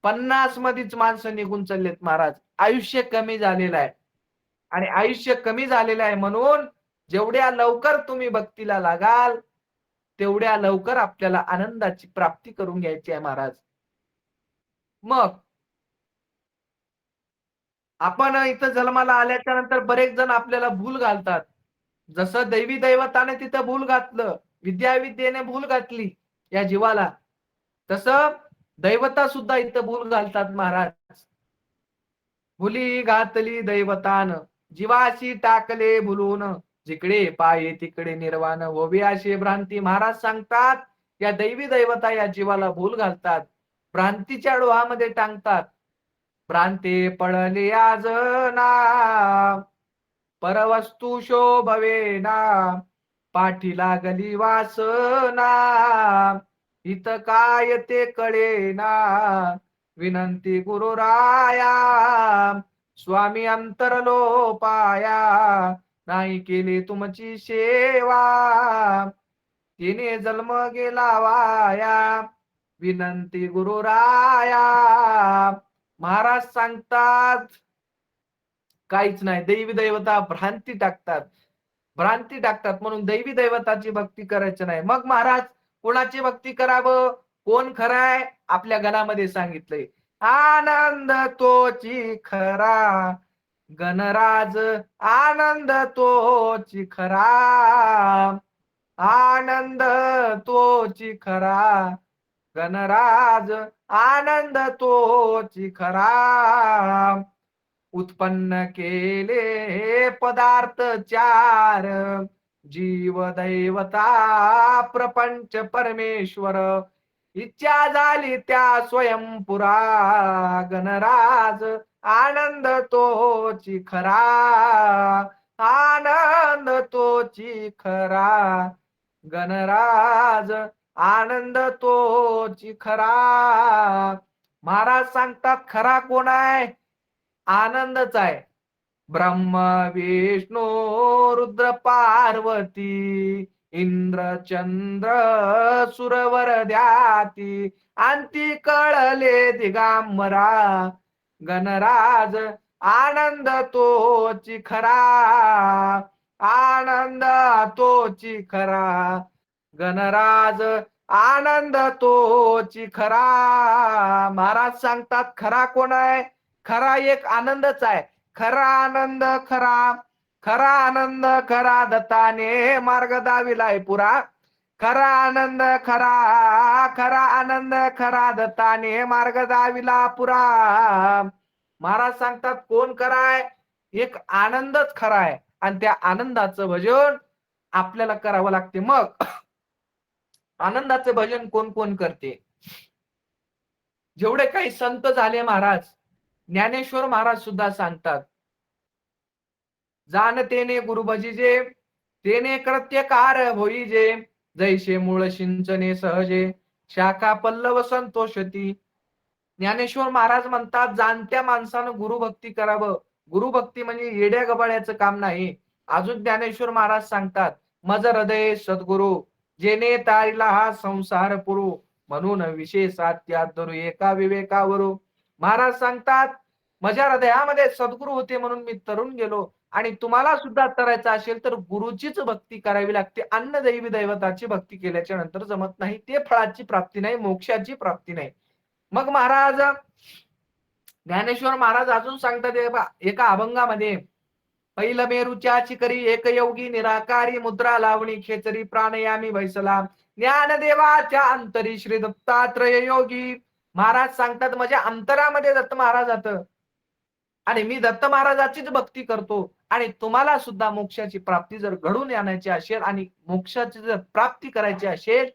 50 मध्येच माणसं निघून चाललेत महाराज. आयुष्य कमी झालेलं आहे आणि आयुष्य कमी झालेलं आहे म्हणून जेवढ्या लवकर तुम्ही भक्तीला लागाल तेवढ्या लवकर आपल्याला आनंदाची प्राप्ती करून घ्यायची आहे महाराज. मग आपण इथं जन्माला आल्याच्या नंतर बरेच जण आपल्याला भूल घालतात. जसं दैवी दैवताने तिथं भूल घातलं, विद्याविद्येने भूल घातली या जीवाला, तसं दैवता सुद्धा इथं भूल घालतात महाराज. भुली घातली दैवतान जीवाशी टाकले भुलून, जिकडे पाये तिकडे निर्वाण होवे अशी भ्रांती. महाराज सांगतात या दैवी दैवता या जीवाला भूल घालतात, भ्रांतीच्या डोहामध्ये टांगतात. भ्रांती पडली आज ना परवस्तू शोभवेना पाठी लागली वासना हित काय ते कळेना विनंती गुरुराया स्वामी अंतरलो पाया नाही केली तुमची सेवा तिने जन्म गेला वाया विनंती गुरुराया महाराज सांगतात काहीच नाही दैवी दैवता भ्रांती टाकतात म्हणून दैवी दैवताची भक्ती करायची नाही मग महाराज कोणाची भक्ती करावं कोण खराय आपल्या गणामध्ये सांगितलंय आनंद तोची खरा गणराज आनंद तोची खरा आनंद तोची खरा गणराज आनंद तोची खरा उत्पन्न केले पदार्थ चार जीव दैवता प्रपंच परमेश्वर इच्छा झाली त्या स्वयंपुरा गणराज आनंद तोची खरा आनंद तोची खरा गणराज आनंद तोची खरा महाराज सांगतात खरा कोण आहे आनंदच आहे ब्रह्म विष्णू रुद्र पार्वती इंद्र चंद्र सुरवर द्याती अंती कळले दिगांबरा गणराज आनंद तोची खरा आनंद तोची खरा गणराज आनंद तोची खरा महाराज सांगतात खरा कोण आहे खरा एक आनंदच आहे खरा आनंद खरा आनंद खरा दत्ताने मार्ग दाविलाय पुरा खरा आनंद खरा आनंद खरा दत्ताने मार्ग दाविला पुरा महाराज सांगतात कोण खराय एक आनंदच खरा आहे आणि त्या आनंदाचं भजन आपल्याला करावं लागते मग आनंदाचं भजन कोण कोण करते जेवढे काही संत झाले महाराज ज्ञानेश्वर महाराज सुद्धा सांगतात जाणतेने गुरु भजिजे तेने कृत्यकार होईजे जैसे मूळ सिंचने सहजे शाखा पल्लव संतोषती ज्ञानेश्वर महाराज म्हणतात जाणत्या माणसानं गुरुभक्ती करावं गुरुभक्ती म्हणजे येड्या गबाळ्याचं काम नाही अजून ज्ञानेश्वर महाराज सांगतात मज हृदय सद्गुरु जेने तारिला हा संसार पुरू म्हणून विशेषात धरू एका विवेकावरू महाराज सांगतात माझ्या हृदयामध्ये सद्गुरू होते म्हणून मी तरुण गेलो आणि तुम्हाला सुद्धा तरायचं असेल तर गुरुचीच भक्ती करावी लागते अन्न दैवी दैवताची भक्ती केल्याच्या नंतर जमत नाही ते फळाची प्राप्ती नाही मोक्षाची प्राप्ती नाही मग महाराज ज्ञानेश्वर महाराज अजून सांगतात एका अभंगामध्ये पहिलं मेरूच्या चिकरी एक योगी निराकारी मुद्रा लावणी खेचरी प्राणयामी बैसला ज्ञानदेवाच्या अंतरी श्री दत्तात्रय योगी महाराज सांगतात माझ्या अंतरामध्ये दत्त महाराज जातं आणि मी दत्त महाराजाचीच भक्ती करतो आणि तुम्हाला सुद्धा मोक्षाची प्राप्ती जर घडून आणायची असेल आणि मोक्षाची जर प्राप्ती करायची असेल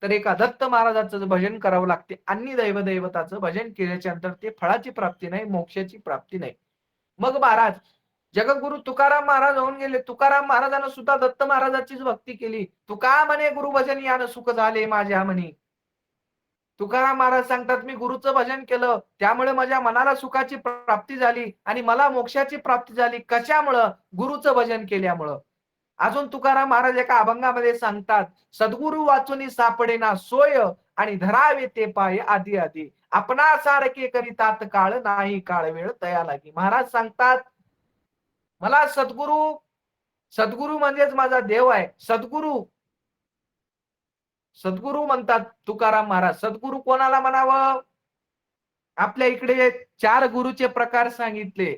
तर एका दत्त महाराजाचं भजन करावं लागते अन्य दैवताचं भजन केल्याच्या नंतर ते फळाची प्राप्ती नाही मोक्षाची प्राप्ती नाही मग महाराज जगद्गुरु तुकाराम महाराज होऊन गेले तुकाराम महाराजांना सुद्धा दत्त महाराजाचीच भक्ती केली तुका म्हणे गुरु भजन यानं सुख झाले माझ्या म्हणे तुकाराम महाराज सांगतात मी गुरुचं भजन केलं त्यामुळे माझ्या मनाला सुखाची प्राप्ती झाली आणि मला मोक्षाची प्राप्ती झाली कशामुळं गुरुचं भजन केल्यामुळं अजून तुकाराम महाराज एका अभंगामध्ये सांगतात सद्गुरु वाचुनी सापडेना सोय आणि धरावे ते पाय आधी आधी आपणासारखे करीतात काळ नाही काळ वेळ तया लागी महाराज सांगतात मला सद्गुरु म्हणजेच माझा देव आहे सद्गुरु म्हणतात तुकाराम महाराज सद्गुरु कोणाला म्हणावं आपल्या इकडे 4 गुरुचे प्रकार सांगितले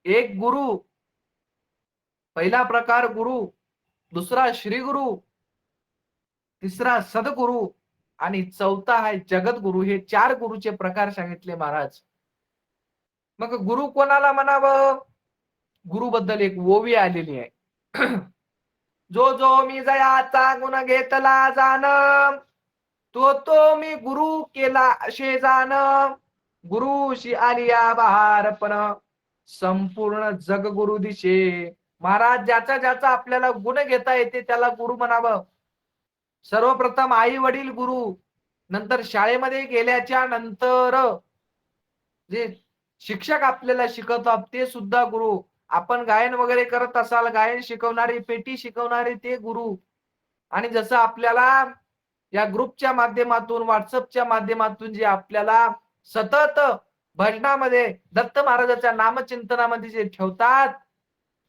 एक गुरु पहिला प्रकार गुरु दुसरा श्री गुरु तिसरा सद्गुरु आणि चौथा आहे जगद्गुरु हे 4 गुरुचे प्रकार सांगितले महाराज मग गुरु कोणाला म्हणावं गुरु बद्दल एक ओवी आलेली आहे जो जो मी जयाचा गुण घेतला जाण तो मी गुरु केला असे जाण गुरुशी आलिया बहारपण संपूर्ण जगगुरु दिशे. महाराज ज्याचा ज्याचा आपल्याला गुण घेता येते त्याला गुरु म्हणावं. सर्वप्रथम आई वडील गुरु, नंतर शाळेमध्ये गेल्याच्या नंतर जे शिक्षक आपल्याला शिकवतात ते सुद्धा गुरु. आपण गायन वगैरे करत असाल, गायन शिकवणारे, पेटी शिकवणारे ते गुरु. आणि जसं आपल्याला या ग्रुपच्या माध्यमातून, व्हॉट्सअपच्या माध्यमातून जे आपल्याला सतत भजनामध्ये दत्त महाराजाच्या नामचिंतनामध्ये जे ठेवतात,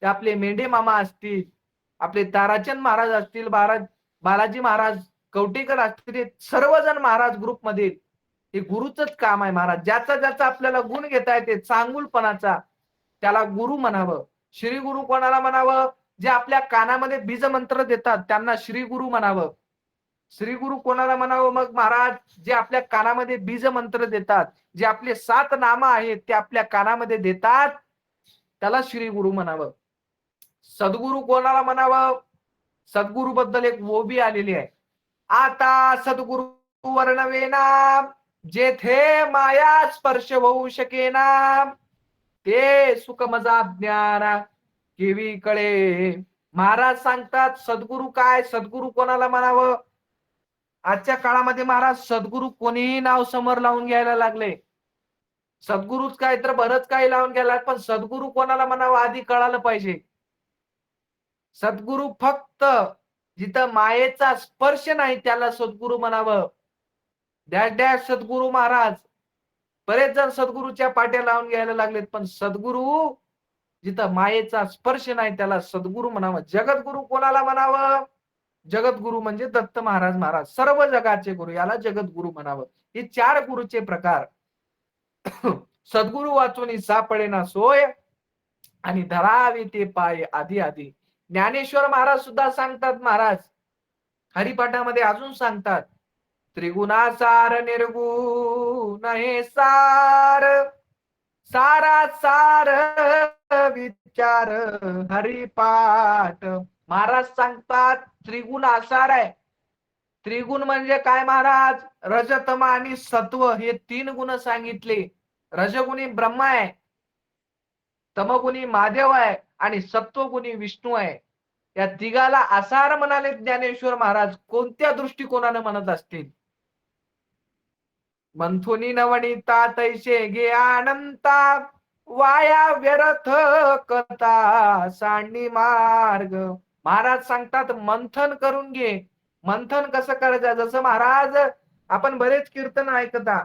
ते आपले मेंढे मामा असतील, आपले ताराचंद महाराज असतील, बालाजी महाराज कवटेकर असतील, सर्वजण महाराज ग्रुपमध्ये हे गुरुचंच काम आहे. महाराज ज्याचा ज्याचा आपल्याला गुण घेता येते चांगुलपणाचा त्याला गुरु म्हणावं. श्री गुरु कोणाला म्हणावं? जे आपल्या कानामध्ये बीज मंत्र देतात त्यांना श्री गुरु म्हणावं. श्री गुरु कोणाला म्हणावं मग महाराज? जे आपल्या कानामध्ये बीज मंत्र देतात, जे आपले 7 नाम आहेत ते आपल्या कानामध्ये देतात त्याला श्री गुरु म्हणावं. सद्गुरु कोणाला म्हणावं? सद्गुरु बद्दल एक ओवी आलेली आहे. आता सद्गुरु वर्णवेना, जेथे माया स्पर्श होऊ शकेना, ते सुख मजा ज्ञान केवी कळे. महाराज सांगतात सद्गुरु काय? सद्गुरु कोणाला म्हणावं? आजच्या काळामध्ये महाराज सद्गुरु कोणीही नाव समोर लावून घ्यायला लागले. सद्गुरुच काय तर बरंच काही लावून घ्यायला, पण सद्गुरु कोणाला म्हणावं आधी कळालं पाहिजे. सद्गुरु फक्त जिथं मायेचा स्पर्श नाही त्याला सद्गुरु म्हणावं. डॅश डॅश सद्गुरु महाराज. बरेच जण सद्गुरूच्या पाट्या लावून घ्यायला लागलेत, पण सद्गुरु जिथं मायेचा स्पर्श नाही त्याला सद्गुरु म्हणावं. जगद्गुरु कोणाला म्हणावं? जगद्गुरु म्हणजे दत्त महाराज. महाराज सर्व जगाचे गुरु, याला जगद्गुरु म्हणावं. हे 4 गुरुचे प्रकार. सद्गुरु वाचून सापडेना सोय, आणि धरावे ते पाय आधी आधी. ज्ञानेश्वर महाराज सुद्धा सांगतात. महाराज हरिपाठामध्ये अजून सांगतात, त्रिगुणासार निर्गुण हे सार, सारा सार विचार हरिपाठ. महाराज सांगतात त्रिगुण आसार आहे. त्रिगुण म्हणजे काय महाराज? रजतम आणि सत्व हे 3 गुण सांगितले. रजगुणी ब्रह्मा आहे, तमगुणी महादेव आहे आणि सत्वगुणी विष्णू आहे. या तिघाला आसार म्हणाले ज्ञानेश्वर महाराज. कोणत्या दृष्टिकोनाने म्हणत असतील? मंथुनी नवनीता तैसे गे अनंता, वाया व्यर्थ कथा सांडी मार्ग. महाराज सांगतात मंथन करून घे. मंथन कसं करायचं? जसं महाराज आपण बरेच कीर्तन ऐकता,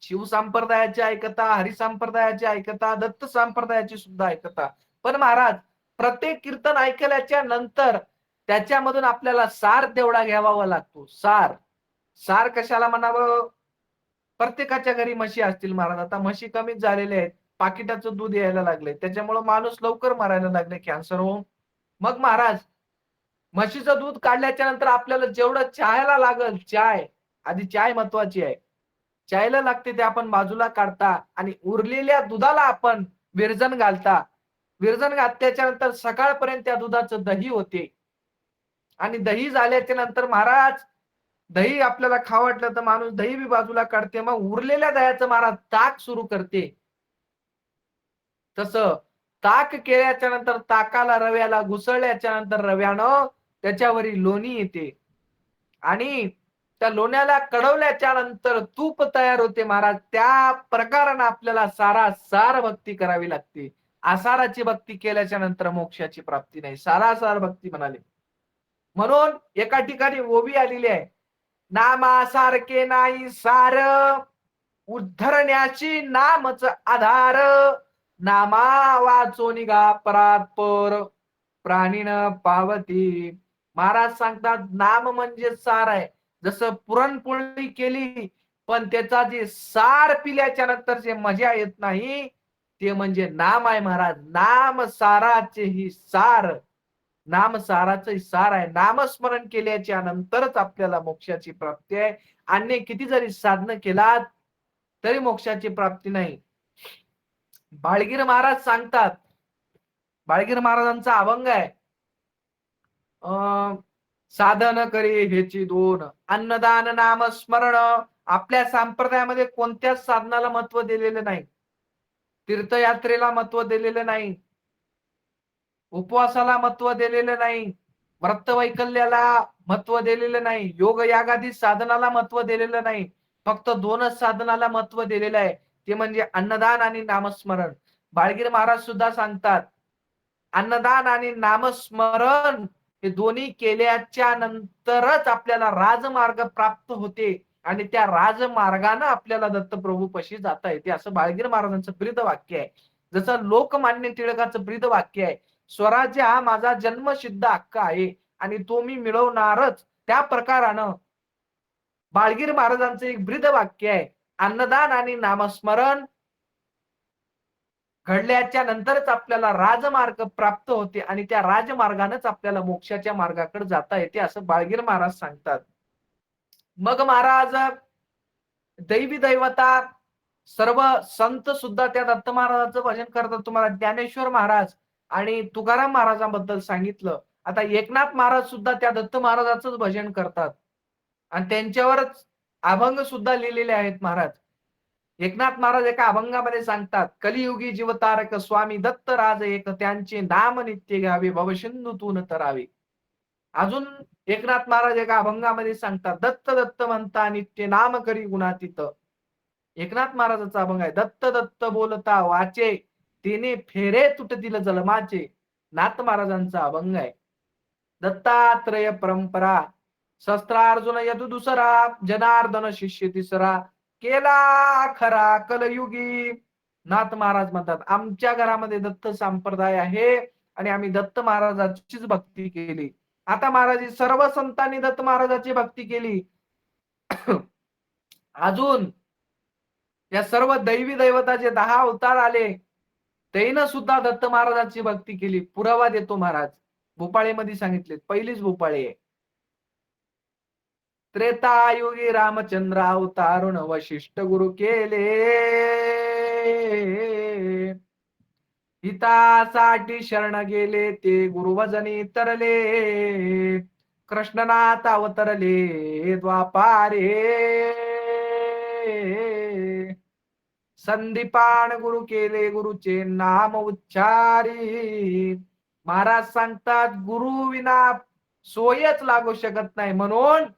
शिव संप्रदायाचे ऐकता, हरी संप्रदायाचे ऐकता, दत्त संप्रदायाची सुद्धा ऐकता. पण महाराज प्रत्येक कीर्तन ऐकल्याच्या नंतर त्याच्यामधून आपल्याला सार तेवढा घ्यावा लागतो. सार. सार कशाला म्हणावं? प्रत्येकाच्या घरी म्हशी असतील महाराज. आता म्हशी कमीच झालेल्या आहेत, पाकिटाचं दूध यायला लागलंय, त्याच्यामुळे माणूस लवकर मरायला लागले कॅन्सर होऊन. मग महाराज म्हशीचं दूध काढल्याच्या नंतर आपल्याला जेवढं चहायला लागल, चाय आधी, चाय महत्वाची आहे, चायला लागते ते आपण बाजूला काढता आणि उरलेल्या दुधाला आपण विरजण घालता. विरजण घातल्याच्या नंतर सकाळपर्यंत त्या दुधाचं दही होते. आणि दही झाल्याच्या नंतर महाराज दही आपल्याला खावं वाटलं तर माणूस दही बी बाजूला काढते. मग उरलेल्या दह्याचं महाराज ताक सुरू करते. तसं ताक केल्याच्या नंतर ताकाला रव्याला घुसळल्याच्या नंतर रव्यानं त्याच्यावरील लोणी येते आणि त्या लोण्याला कडवल्याच्या नंतर तूप तयार होते महाराज. त्या प्रकाराने आपल्याला सारासार भक्ती करावी लागते. आसाराची भक्ती केल्याच्या नंतर मोक्षाची प्राप्ती नाही, सारासार भक्ती म्हणाले. म्हणून एका ठिकाणी ओवी आलेली आहे, नामासारखे नाही सार, उद्धरण्याची नामच आधार, नामा वाचो निघा परात्पर, प्राणीन पावती. महाराज सांगतात नाम म्हणजे सार आहे. जसं पुरणपोळी केली पण त्याचा जे सार पिल्याच्या नंतर जे मजा येत नाही ते म्हणजे नाम आहे महाराज. नाम साराचे ही सार, नाम साराचे सार आहे. नामस्मरण केल्याच्या नंतरच आपल्याला मोक्षाची प्राप्ती आहे. अन्य किती जरी साधन केलात तरी मोक्षाची प्राप्ती नाही. बाळगीर महाराज सांगतात, बाळगीर महाराजांचा अभंग आहे, साधन करे ह्याची 2, अन्नदान नाम स्मरण. आपल्या संप्रदायामध्ये कोणत्याच साधनाला महत्व दिलेलं नाही. तीर्थयात्रेला महत्व दिलेलं नाही, उपवासाला महत्व दिलेलं नाही, व्रतवैकल्याला महत्व दिलेलं नाही, योग यागादी साधनाला महत्व दिलेलं नाही. फक्त दोनच साधनाला महत्व दिलेलं आहे, ते म्हणजे अन्नदान आणि नामस्मरण. बाळगीर महाराज सुद्धा सांगतात, अन्नदान आणि नामस्मरण हे दोन्ही केल्याच्या नंतरच आपल्याला राजमार्ग प्राप्त होते आणि त्या राजमार्गाने आपल्याला दत्तप्रभूपाशी जाता येते, असं बाळगीर महाराजांचं ब्रीद वाक्य आहे. जसं लोकमान्य टिळकाचं ब्रीद वाक्य आहे, स्वराज्य हा माझा जन्मसिद्ध हक्क आहे आणि तो मी मिळवणारच. त्या प्रकारानं बाळगीर महाराजांचं एक ब्रीद वाक्य आहे, अन्नदान आणि नामस्मरण घडल्याच्या नंतरच आपल्याला राजमार्ग प्राप्त होते आणि त्या राजमार्गानेच आपल्याला मोक्षाच्या मार्गाकडे जाता येते, असं बाळगीर महाराज सांगतात. मग महाराज दैवी दैवता सर्व संत सुद्धा त्या दत्त महाराजांचं भजन करतात. तुम्हाला ज्ञानेश्वर महाराज आणि तुकाराम महाराजांबद्दल सांगितलं. आता एकनाथ महाराज सुद्धा त्या दत्त महाराजांचंच भजन करतात आणि त्यांच्यावरच अभंग सुद्धा लिहिलेले आहेत महाराज. एकनाथ महाराज एका अभंगामध्ये सांगतात, कलियुगी जीवतारक स्वामी दत्त राज एक, त्यांचे नाम नित्य घ्यावे भवसिंधूतून तरावे. अजून एकनाथ महाराज एका अभंगामध्ये सांगतात, दत्त दत्त म्हणता नित्य नाम करी गुणातीत. एकनाथ महाराजांचा अभंग आहे, दत्त दत्त बोलता वाचे, तिने फेरे तुटतील जलमाचे. नाथ महाराजांचा अभंग आहे, दत्तात्रय परंपरा शस्त्रार्जुन यदु दुसरा, जनार्दन शिष्य तिसरा, केला खरा कलयुगी. नाथ महाराज म्हणतात, आमच्या घरामध्ये दत्त संप्रदाय आहे आणि आम्ही दत्त महाराजांचीच भक्ती केली. आता महाराज सर्व संतांनी दत्त महाराजांची भक्ती केली. अजून या सर्व दैवी दैवताचे 10 अवतार आले, त्यानं सुद्धा दत्त महाराजांची भक्ती केली. पुरावा देतो महाराज, भोपाळेमध्ये सांगितले, पहिलीच भोपाळे आहे. त्रेतायुगी रामचंद्र अवतारुण वशिष्ठ गुरु केले, हितासाठी शरण गेले ते गुरुवजनी तरले, कृष्णनाथ अवतरले द्वापारे, संदीपान गुरु केले गुरुचे नाम उच्चारी. महाराज सांगतात, गुरु विना सोयच लागू शकत नाही, म्हणून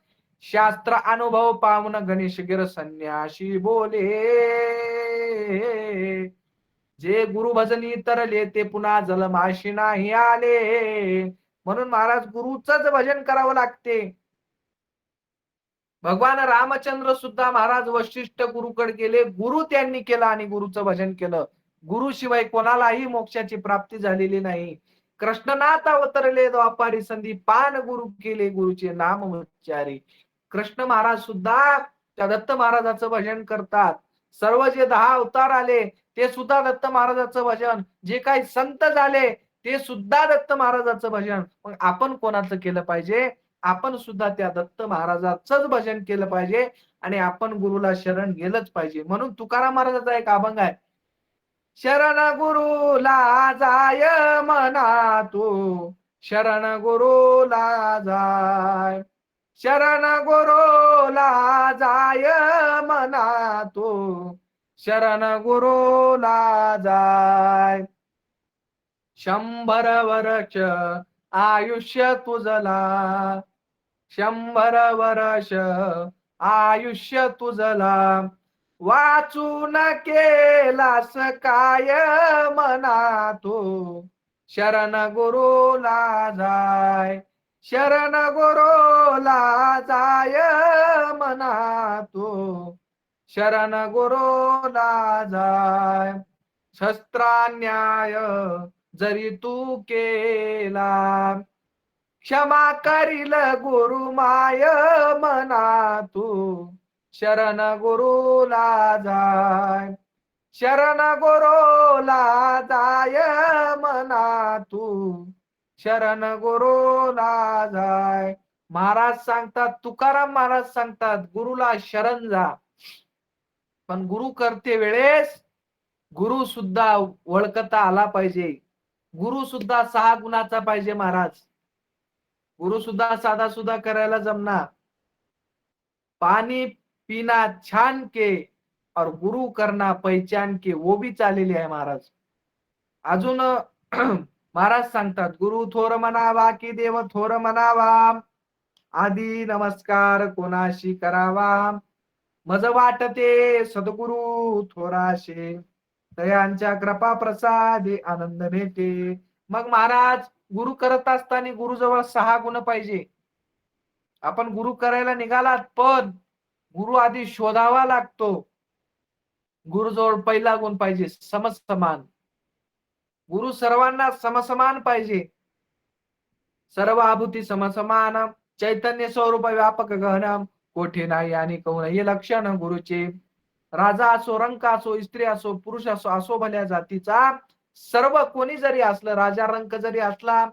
शास्त्र अनुभव पावन गणेश गिर संन्याशी बोले, जे गुरु भजनी तरले ते पुन्हा जलमाशी नाही आले. म्हणून महाराज गुरुचंच भजन करावं लागते. भगवान रामचंद्र सुद्धा महाराज वशिष्ठ गुरुकडे गेले, गुरु त्यांनी केला आणि गुरुचं भजन केलं. गुरु शिवाय कोणालाही मोक्षाची प्राप्ती झालेली नाही. कृष्णनाथ अवतरले द्वापारी, संदीपान गुरु केले गुरुचे नाम उच्चारी. कृष्ण महाराज सुद्धा त्या दत्त महाराजाचं भजन करतात. सर्व जे 10 अवतार आले ते सुद्धा दत्त महाराजाचं भजन, जे काही संत झाले ते सुद्धा दत्त महाराजाचं भजन. मग आपण कोणाचं केलं पाहिजे? आपण सुद्धा त्या दत्त महाराजाचंच भजन केलं पाहिजे आणि आपण गुरुला शरण गेलंच पाहिजे. म्हणून तुकाराम महाराजाचा एक अभंग आहे, शरण गुरुला जाय मना तू, शरण गुरुला जाय, शरण गुरुला जाय मना तू, शरण गुरुला जाय. 100 वर्ष आयुष्य तुझला, 100 वर्ष आयुष्य तुझला, वाचून केलास काय मना तू, शरण गुरुला जाय, शरण गुरुला जाय मना तू, शरण गुरुला जाय. शस्त्रान्याय जरी तू केला, क्षमा करील गुरु माय मना तू, शरण गुरुला जाय, शरण गुरुला जाय मना तू, शरण गुरुला जाय. महाराज सांगतात, तुकाराम महाराज सांगतात, गुरुला शरण जा. पण गुरु करते वेळेस गुरु सुद्धा ओळखता आला पाहिजे. गुरु सुद्धा 6 गुणाचा पाहिजे महाराज. गुरु सुद्धा साधा सुद्धा करायला जमणार. पाणी पिना छान के, और गुरु करना पहचान के वो भी चाललेली आहे महाराज. अजून महाराज सांगतात, गुरु थोर म्हणावा की देव थोर म्हणावा, आधी नमस्कार कोणाशी करावा, मज वाटते सद्गुरु थोराशे, तयांच्या कृपा प्रसादे आनंद भेटे. मग महाराज गुरु करत असताना गुरुजवळ 6 गुण पाहिजे. आपण गुरु करायला निघालात पण गुरु आधी शोधावा लागतो. गुरुजवळ पहिला गुण पाहिजे समसमान. गुरु सर्वांना समसमान पाहिजे. सर्व आभूती समसमान, चैतन्य स्वरूप व्यापक गहन, कोठे नाही आणि कोण हे लक्षण गुरुचे. राजा असो, रंक असो, स्त्री असो, पुरुष असो, असो भल्या जातीचा, सर्व कोणी जरी असलं, राजा रंक जरी असला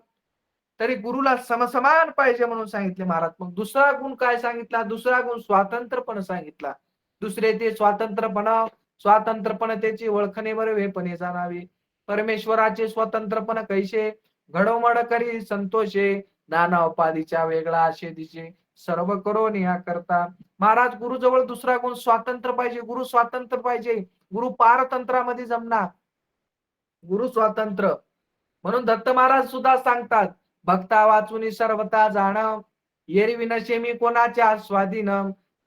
तरी गुरुला समसमान पाहिजे म्हणून सांगितले महाराज. मग दुसरा गुण काय सांगितला? दुसरा गुण स्वातंत्र्यपण सांगितला. दुसरे ते स्वातंत्र्यपणतेची ओळखणे बरेपणे जाणावे. परमेश्वराचे स्वतंत्रपण कैसे, घडोमड करी संतोषे, नाना उपाधीच्या वेगळा आशेदीचे, सर्व करून या करता. महाराज गुरुजवळ दुसरा गुण स्वातंत्र्य पाहिजे. गुरु स्वातंत्र्य पाहिजे. गुरु पारतंत्रामध्ये जमणार. गुरु स्वातंत्र्य म्हणून दत्त महाराज सुद्धा सांगतात, भक्ता वाचून सर्वता जाण, एरवी नशे मी कोणाच्या स्वाधीन,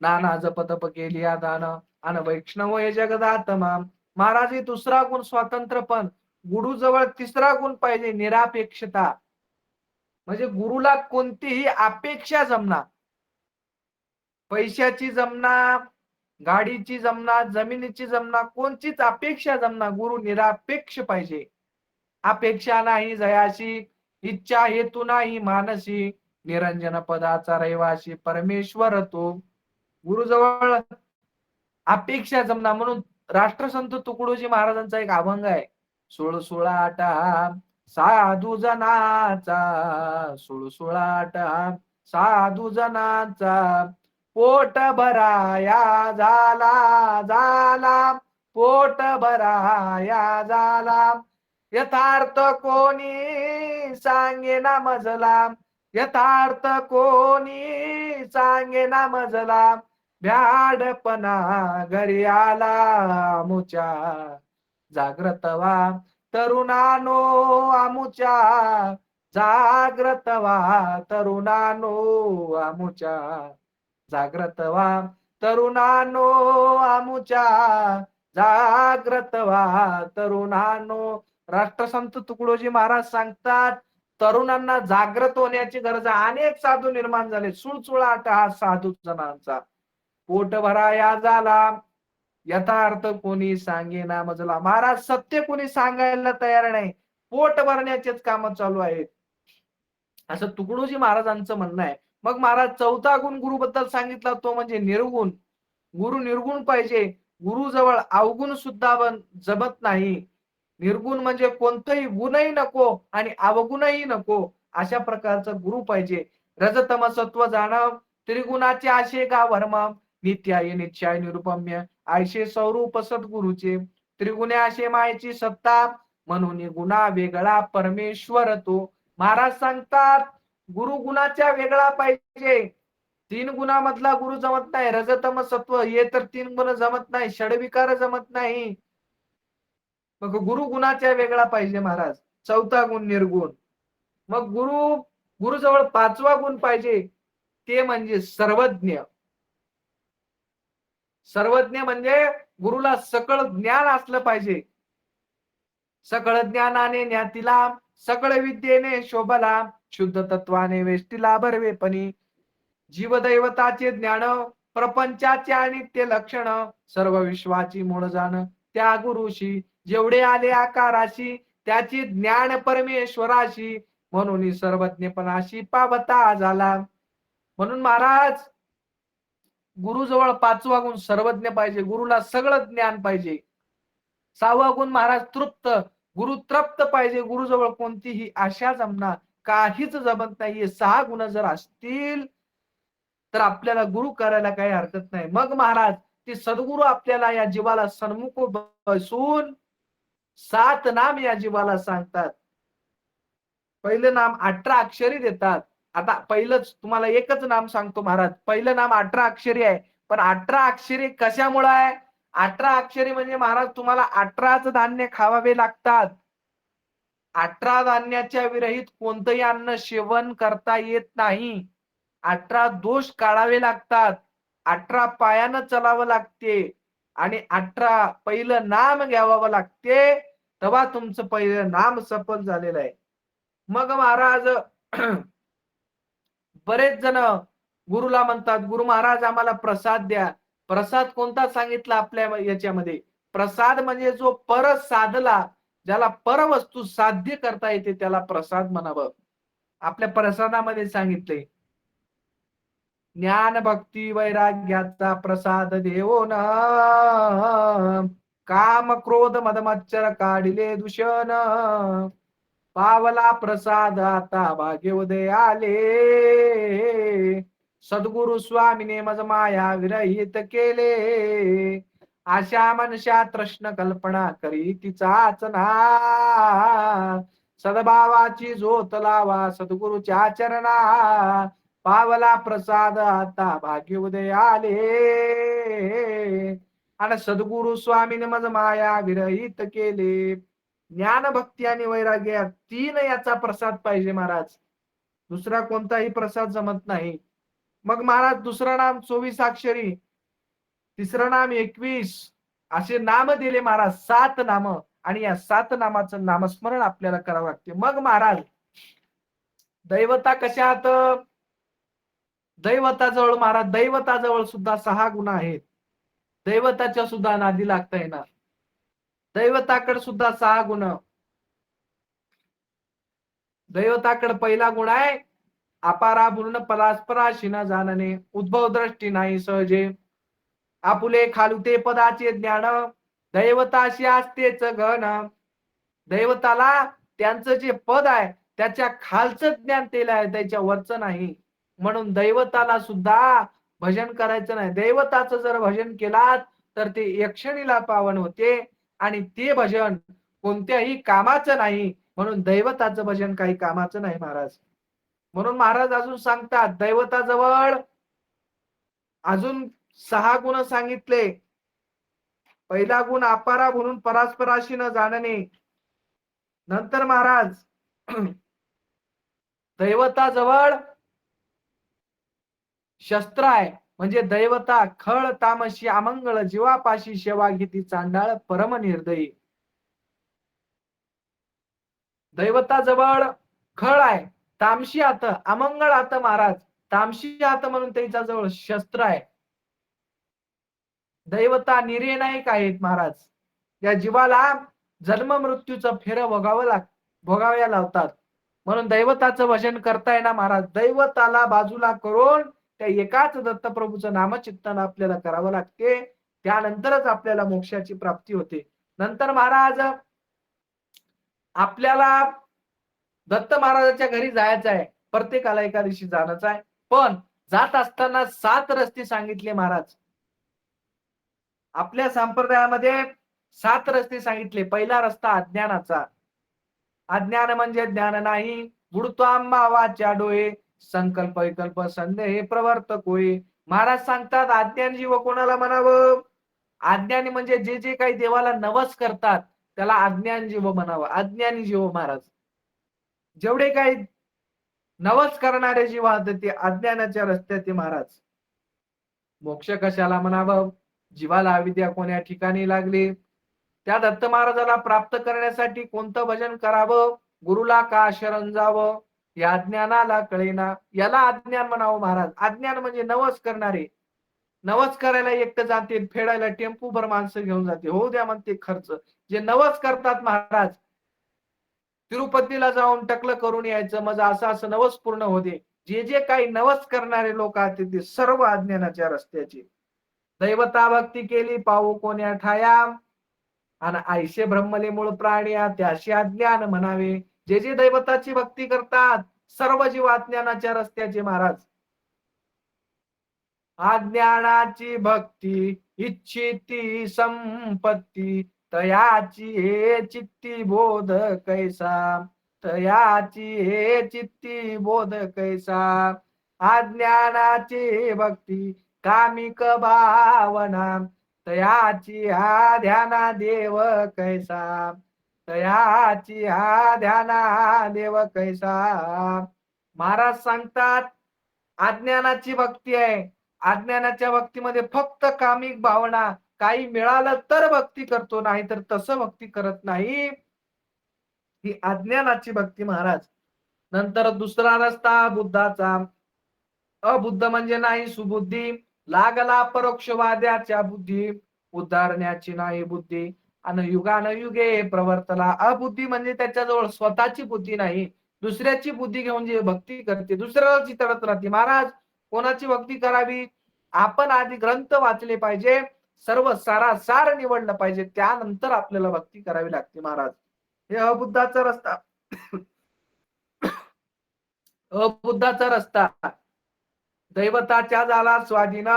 नाना जपतप केली दान, अन वैष्णव हे जगदात्मा. महाराज हे दुसरा गुण स्वातंत्र्य. पण गुरुजवळ तिसरा गुण पाहिजे निरापेक्षता. म्हणजे गुरुला कोणतीही अपेक्षा जमणार, पैशाची जमणार, गाडीची जमणार, जमिनीची जमणार, कोणतीच अपेक्षा जमणार. गुरु निरापेक्ष पाहिजे. अपेक्षा नाही जयाशी, इच्छा हेतू नाही मानसी, निरंजन पदाचा रहिवासी परमेश्वर तो. गुरुजवळ अपेक्षा जमणार. म्हणून राष्ट्रसंत तुकडोजी महाराजांचा एक अभंग आहे, 16 साधू जनाचा, 16 साधू जनाचा, पोट भराया झाला, पोट भराया झाला, यथार्थ कोणी सांगे ना मजला, यथार्थ कोणी सांगे ना मजला, भ्याडपणा घरी आला मुच्या, जाग्रत व्हा तरुणानो आमुच्या, जाग्रत व्हा तरुणानो आमुच्या, जाग्रत व्हा तरुणानो आमुच्या, जाग्रत व्हा तरुणानो. राष्ट्रसंत तुकडोजी महाराज सांगतात, तरुणांना जागृत होण्याची गरज आहे. अनेक साधू निर्माण झाले. सुळसुळाट हा साधू जनांचा, पोट भराया झाला, यथार्थ कोणी सांगे ना मजला. महाराज सत्य कोणी सांगायला तयार नाही, पोट भरण्याचेच काम चालू आहेत, असं तुकडोजी महाराजांचं म्हणणं आहे. मग महाराज चौथा गुण गुरुबद्दल सांगितला, तो म्हणजे निर्गुण. गुरु निर्गुण पाहिजे. गुरु जवळ अवगुण सुद्धा जमत नाही. निर्गुण म्हणजे कोणतंही गुणही नको आणि अवगुणही नको, अशा प्रकारचा गुरु पाहिजे. रजतम सत्व जाणव, त्रिगुणाचे आशे का वर्म, नित्याय निश्चय निरुपम्य, आयशे स्वरूप सद्गुरुचे. त्रिगुणे आशे मायेची सत्ता, म्हणून गुणा वेगळा परमेश्वर तो. महाराज सांगतात, गुरु गुणाच्या वेगळा पाहिजे. 3 गुणामधला गुरु जमत नाही. रजतम सत्व हे तर 3 गुण जमत नाही, षडविकार जमत नाही. मग गुरु गुणाच्या वेगळा पाहिजे महाराज. चौथा गुण निर्गुण. मग गुरुजवळ 5वा गुण पाहिजे, ते म्हणजे सर्वज्ञ. सर्वज्ञ म्हणजे गुरुला सकळ ज्ञान असलं पाहिजे. सकळ ज्ञानाने ज्ञातीला, सकळ विद्येने शोभला, शुद्ध तत्वाने वेष्टीला भरवेपणी. जीवदैवताचे ज्ञान, प्रपंचाचे आणि ते लक्षण, सर्व विश्वाची मूळ जाण, त्या गुरुशी जेवढे आले आकाराशी, त्याची ज्ञान परमेश्वराशी, म्हणून सर्वज्ञपणाशी पावता झाला. म्हणून महाराज गुरुजवळ 5वा गुण सर्वज्ञ पाहिजे. गुरुला सगळं ज्ञान पाहिजे. 6वा गुण महाराज तृप्त. गुरु तृप्त पाहिजे. गुरुजवळ कोणतीही आशा जमणार, काहीच जमत नाहीये. 6 गुण जर असतील तर आपल्याला गुरु करायला काही हरकत नाही. मग महाराज ते सद्गुरु आपल्याला या जीवाला सन्मुख बसून 7 नाम या जीवाला सांगतात. पहिलं नाम 18 अक्षरी देतात. आता पहिलंच तुम्हाला एकच नाम सांगतो महाराज. पहिलं नाम 18 अक्षरी आहे, पण 18 अक्षरी कशामुळे आहे? 18 अक्षरी म्हणजे महाराज तुम्हाला 18च धान्य खावावे लागतात. 18 धान्याच्या विरहित कोणतंही अन्न सेवन करता येत नाही. 18 दोष काढावे लागतात. 18 पायानं चालावं लागते आणि 18 पहिलं नाम घ्यावं लागते. तेव्हा तुमचं पहिलं नाम सफल झालेलं आहे. मग महाराज बरेच जण गुरुला म्हणतात, गुरु महाराज आम्हाला प्रसाद द्या. प्रसाद कोणता सांगितला आपल्या याच्यामध्ये? प्रसाद म्हणजे जो पर साधला, ज्याला परवस्तू साध्य करता येते त्याला प्रसाद म्हणावं. आपल्या प्रसादामध्ये सांगितले, ज्ञान भक्ती वैराग्याचा प्रसाद देवो न, काम क्रोध मद मच्छर काढिले दूषण, पावला प्रसाद आता भाग्योदय आले, सद्गुरु स्वामीने मज माया विरहित केले, आशा मनशा तृष्ण कल्पना करी तिचाच ना, सद्भावाची ज्योत लावा सद्गुरुच्या चरणा, पावला प्रसाद आता भाग्योदय आले, आणि सद्गुरु स्वामीने मज माया विरहित केले. ज्ञान भक्ती आणि वैराग्य 3 याचा प्रसाद पाहिजे महाराज. दुसरा कोणताही प्रसाद जमत नाही. मग महाराज दुसरं नाम 24 अक्षरी, तिसरं नाम 21 असे नाम दिले महाराज. 7 नाम आणि या 7 नामाचं नामस्मरण आपल्याला करावं लागते. मग महाराज दैवता कशात? दैवताजवळ महाराज दैवताजवळ सुद्धा 6 गुण आहेत. दैवताच्या सुद्धा नादी लागता येणार. दैवताकडे सुद्धा 6 गुण. दैवताकडे पहिला गुण आहे अपारा पूर्ण परास्पराशी न जाणणे, उद्भव दृष्टी नाही सहजे, आपुले खालुते पदाचे ज्ञान, दैवताशी असतेच गण. दैवताला त्यांचं जे पद आहे त्याच्या खालचं ज्ञान तेल आहे, त्याच्या वरचं नाही. म्हणून दैवताला सुद्धा भजन करायचं नाही. दैवताचं जर भजन केलात तर ते एकक्षणीला पावन होते आणि ते भजन कोणत्याही कामाचं नाही. म्हणून दैवताचं भजन काही कामाचं नाही महाराज. म्हणून महाराज अजून सांगतात दैवताजवळ अजून 6 गुण सांगितले. पहिला गुण अपारा म्हणून परास्पराशी न जाणणे. नंतर महाराज दैवताजवळ शस्त्र आहे, म्हणजे दैवता खळ तामशी अमंगळ जीवापाशी सेवा घेती चांडाळ परम निर्दयी. दैवताजवळ खळ आहे, तामशी हात, अमंगळ हात महाराज. तामशी हात म्हणून त्याच्याजवळ शस्त्र आहे. दैवता निर्नायक आहेत महाराज. या जीवाला जन्म मृत्यूचं फेर भोगाव्या लावतात. म्हणून दैवताचं भजन करताय ना महाराज, दैवताला बाजूला करून त्या एकाच दत्तप्रभूचं नामचिंतन आपल्याला करावं लागते. त्यानंतरच आपल्याला मोक्षाची प्राप्ती होते. नंतर महाराज आपल्याला दत्त महाराजाच्या घरी जायचं आहे. प्रत्येकाला एका दिवशी जाणंच आहे. पण जात असताना 7 रस्ते सांगितले महाराज. आपल्या संप्रदायामध्ये 7 रस्ते सांगितले. पहिला रस्ता अज्ञानाचा. अज्ञान म्हणजे ज्ञान नाही. बुडत्वांबा वाच्या डोळे, संकल्प विकल्प संदेह प्रवर्तक होय. महाराज सांगतात अज्ञान जीव कोणाला म्हणावं? अज्ञानी म्हणजे जे जे काही देवाला नवस करतात त्याला अज्ञान जीव म्हणावं. अज्ञानी जीव महाराज. जेवढे काही नवस करणारे जीव आहेत ते अज्ञानाच्या रस्त्यात महाराज. मोक्ष कशाला म्हणावं? जीवाला अविद्या कोण्या ठिकाणी लागली? त्या दत्त महाराजाला प्राप्त करण्यासाठी कोणतं भजन करावं? गुरुला का शरण जावं या ज्ञानाला कळेना. याला अज्ञान म्हणावं महाराज. अज्ञान म्हणजे नवस करणारे. नवस करायला एकटं जाते, फेडायला टेम्पो भर माणसं घेऊन जाते. हो द्या म्हणते खर्च. जे नवस करतात महाराज, तिरुपतीला जाऊन टकलं करून यायचं, माझं असं असं नवस पूर्ण होते. जे जे काही नवस करणारे लोक आहेत ते सर्व अज्ञानाच्या रस्त्याचे. दैवता भक्ती केली पाहू कोण्या ठाया, आणि आयशे ब्रह्मले मूळ प्राण्या त्याशी अज्ञान म्हणावे. जे जे दैवताची भक्ती करतात सर्व जीव अज्ञानाच्या रस्त्याचे महाराज. अज्ञानाची भक्ती इच्छिती संपत्ती, तयाची हे चित्ती बोध कैसा, तयाची हे चित्ती बोध कैसा. अज्ञानाची भक्ती कामिक भावना, तयाची हा ध्याना देव कैसा, तयाची हा ध्याना देव कैसा. महाराज सांगतात अज्ञानाची भक्ती आहे. अज्ञानाच्या भक्तीमध्ये फक्त कामिक भावना, काही मिळालं तर भक्ती करतो, नाही तर तसं भक्ती करत नाही. ही अज्ञानाची भक्ती महाराज. नंतर दुसरा रस्ता बुद्धाचा. अबुद्ध म्हणजे नाही सुबुद्धी, लागला परोक्षवाद्याच्या बुद्धी, उद्धारण्याची नाही बुद्धी, आणि युगानयुगे प्रवर्तला. अबुद्धी म्हणजे त्याच्याजवळ स्वतःची बुद्धी नाही, दुसऱ्याची बुद्धी घेऊन जे भक्ती करते, दुसऱ्याला चितळत राहते. महाराज कोणाची भक्ती करावी? आपण आधी ग्रंथ वाचले पाहिजे, सर्व सारासार निवडलं पाहिजे, त्यानंतर आपल्याला भक्ती करावी लागते महाराज. हे अबुद्धाचा रस्ता. अबुद्धाचा रस्ता. दैवताच्या झाला स्वाधीन,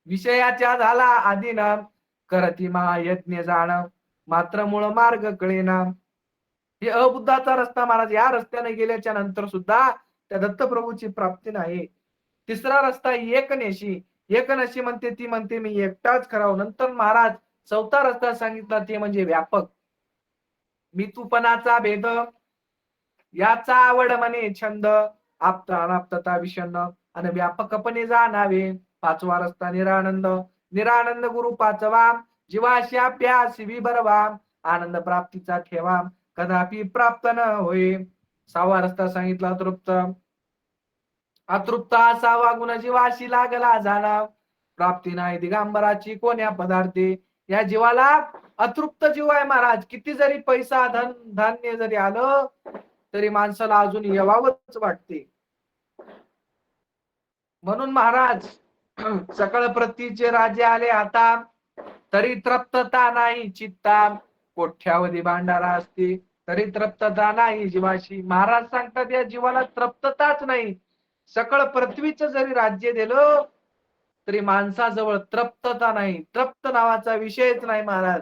विषयाच्या झाला आधीन, करती महायज्ञ जाण, मात्र मूळ मार्ग कळेना. हे अबुद्धाचा रस्ता महाराज. या रस्त्याने गेल्याच्या नंतर सुद्धा त्या दत्तप्रभूची प्राप्ती नाही. तिसरा रस्ता एकनेशी. एकनेशी म्हणते ती म्हणते मी एकटाच करावं. नंतर महाराज चौथा रस्ता सांगितला ते म्हणजे व्यापक. मी तूपणाचा भेद, याचा आवड म्हणे छंद, आप्त अनाप्तता विषण्ण, आणि व्यापकपणे जाणावे. पाचवा रस्ता निरानंद. निरानंद गुरु पाचवा, जीवाशी अभ्यास विभरवा, आनंद प्राप्तीचा ठेवा, कदापि प्राप्त न होय. सहावा रस्ता सांगितला तृप्त. अतृप्त असावा गुण जीवाशी लागला झाला, प्राप्ती नाही दिगंबराची कोण्या पदार्थे. या जीवाला अतृप्त जीव आहे महाराज. किती जरी पैसा धन धान्य जरी आलं तरी माणसाला अजून येवावंच वाटते. म्हणून महाराज सकळ प्रतीचे राजे आले आता, तरी तृप्तता नाही चित्ता, कोठ्यावधी भांडारा असते तरी तृप्तता नाही जीवाशी. महाराज सांगतात या जीवाला तृप्तताच नाही. सकळ पृथ्वीचं जरी राज्य दिलं तरी माणसाजवळ तृप्तता नाही. तृप्त नावाचा विषयच नाही महाराज.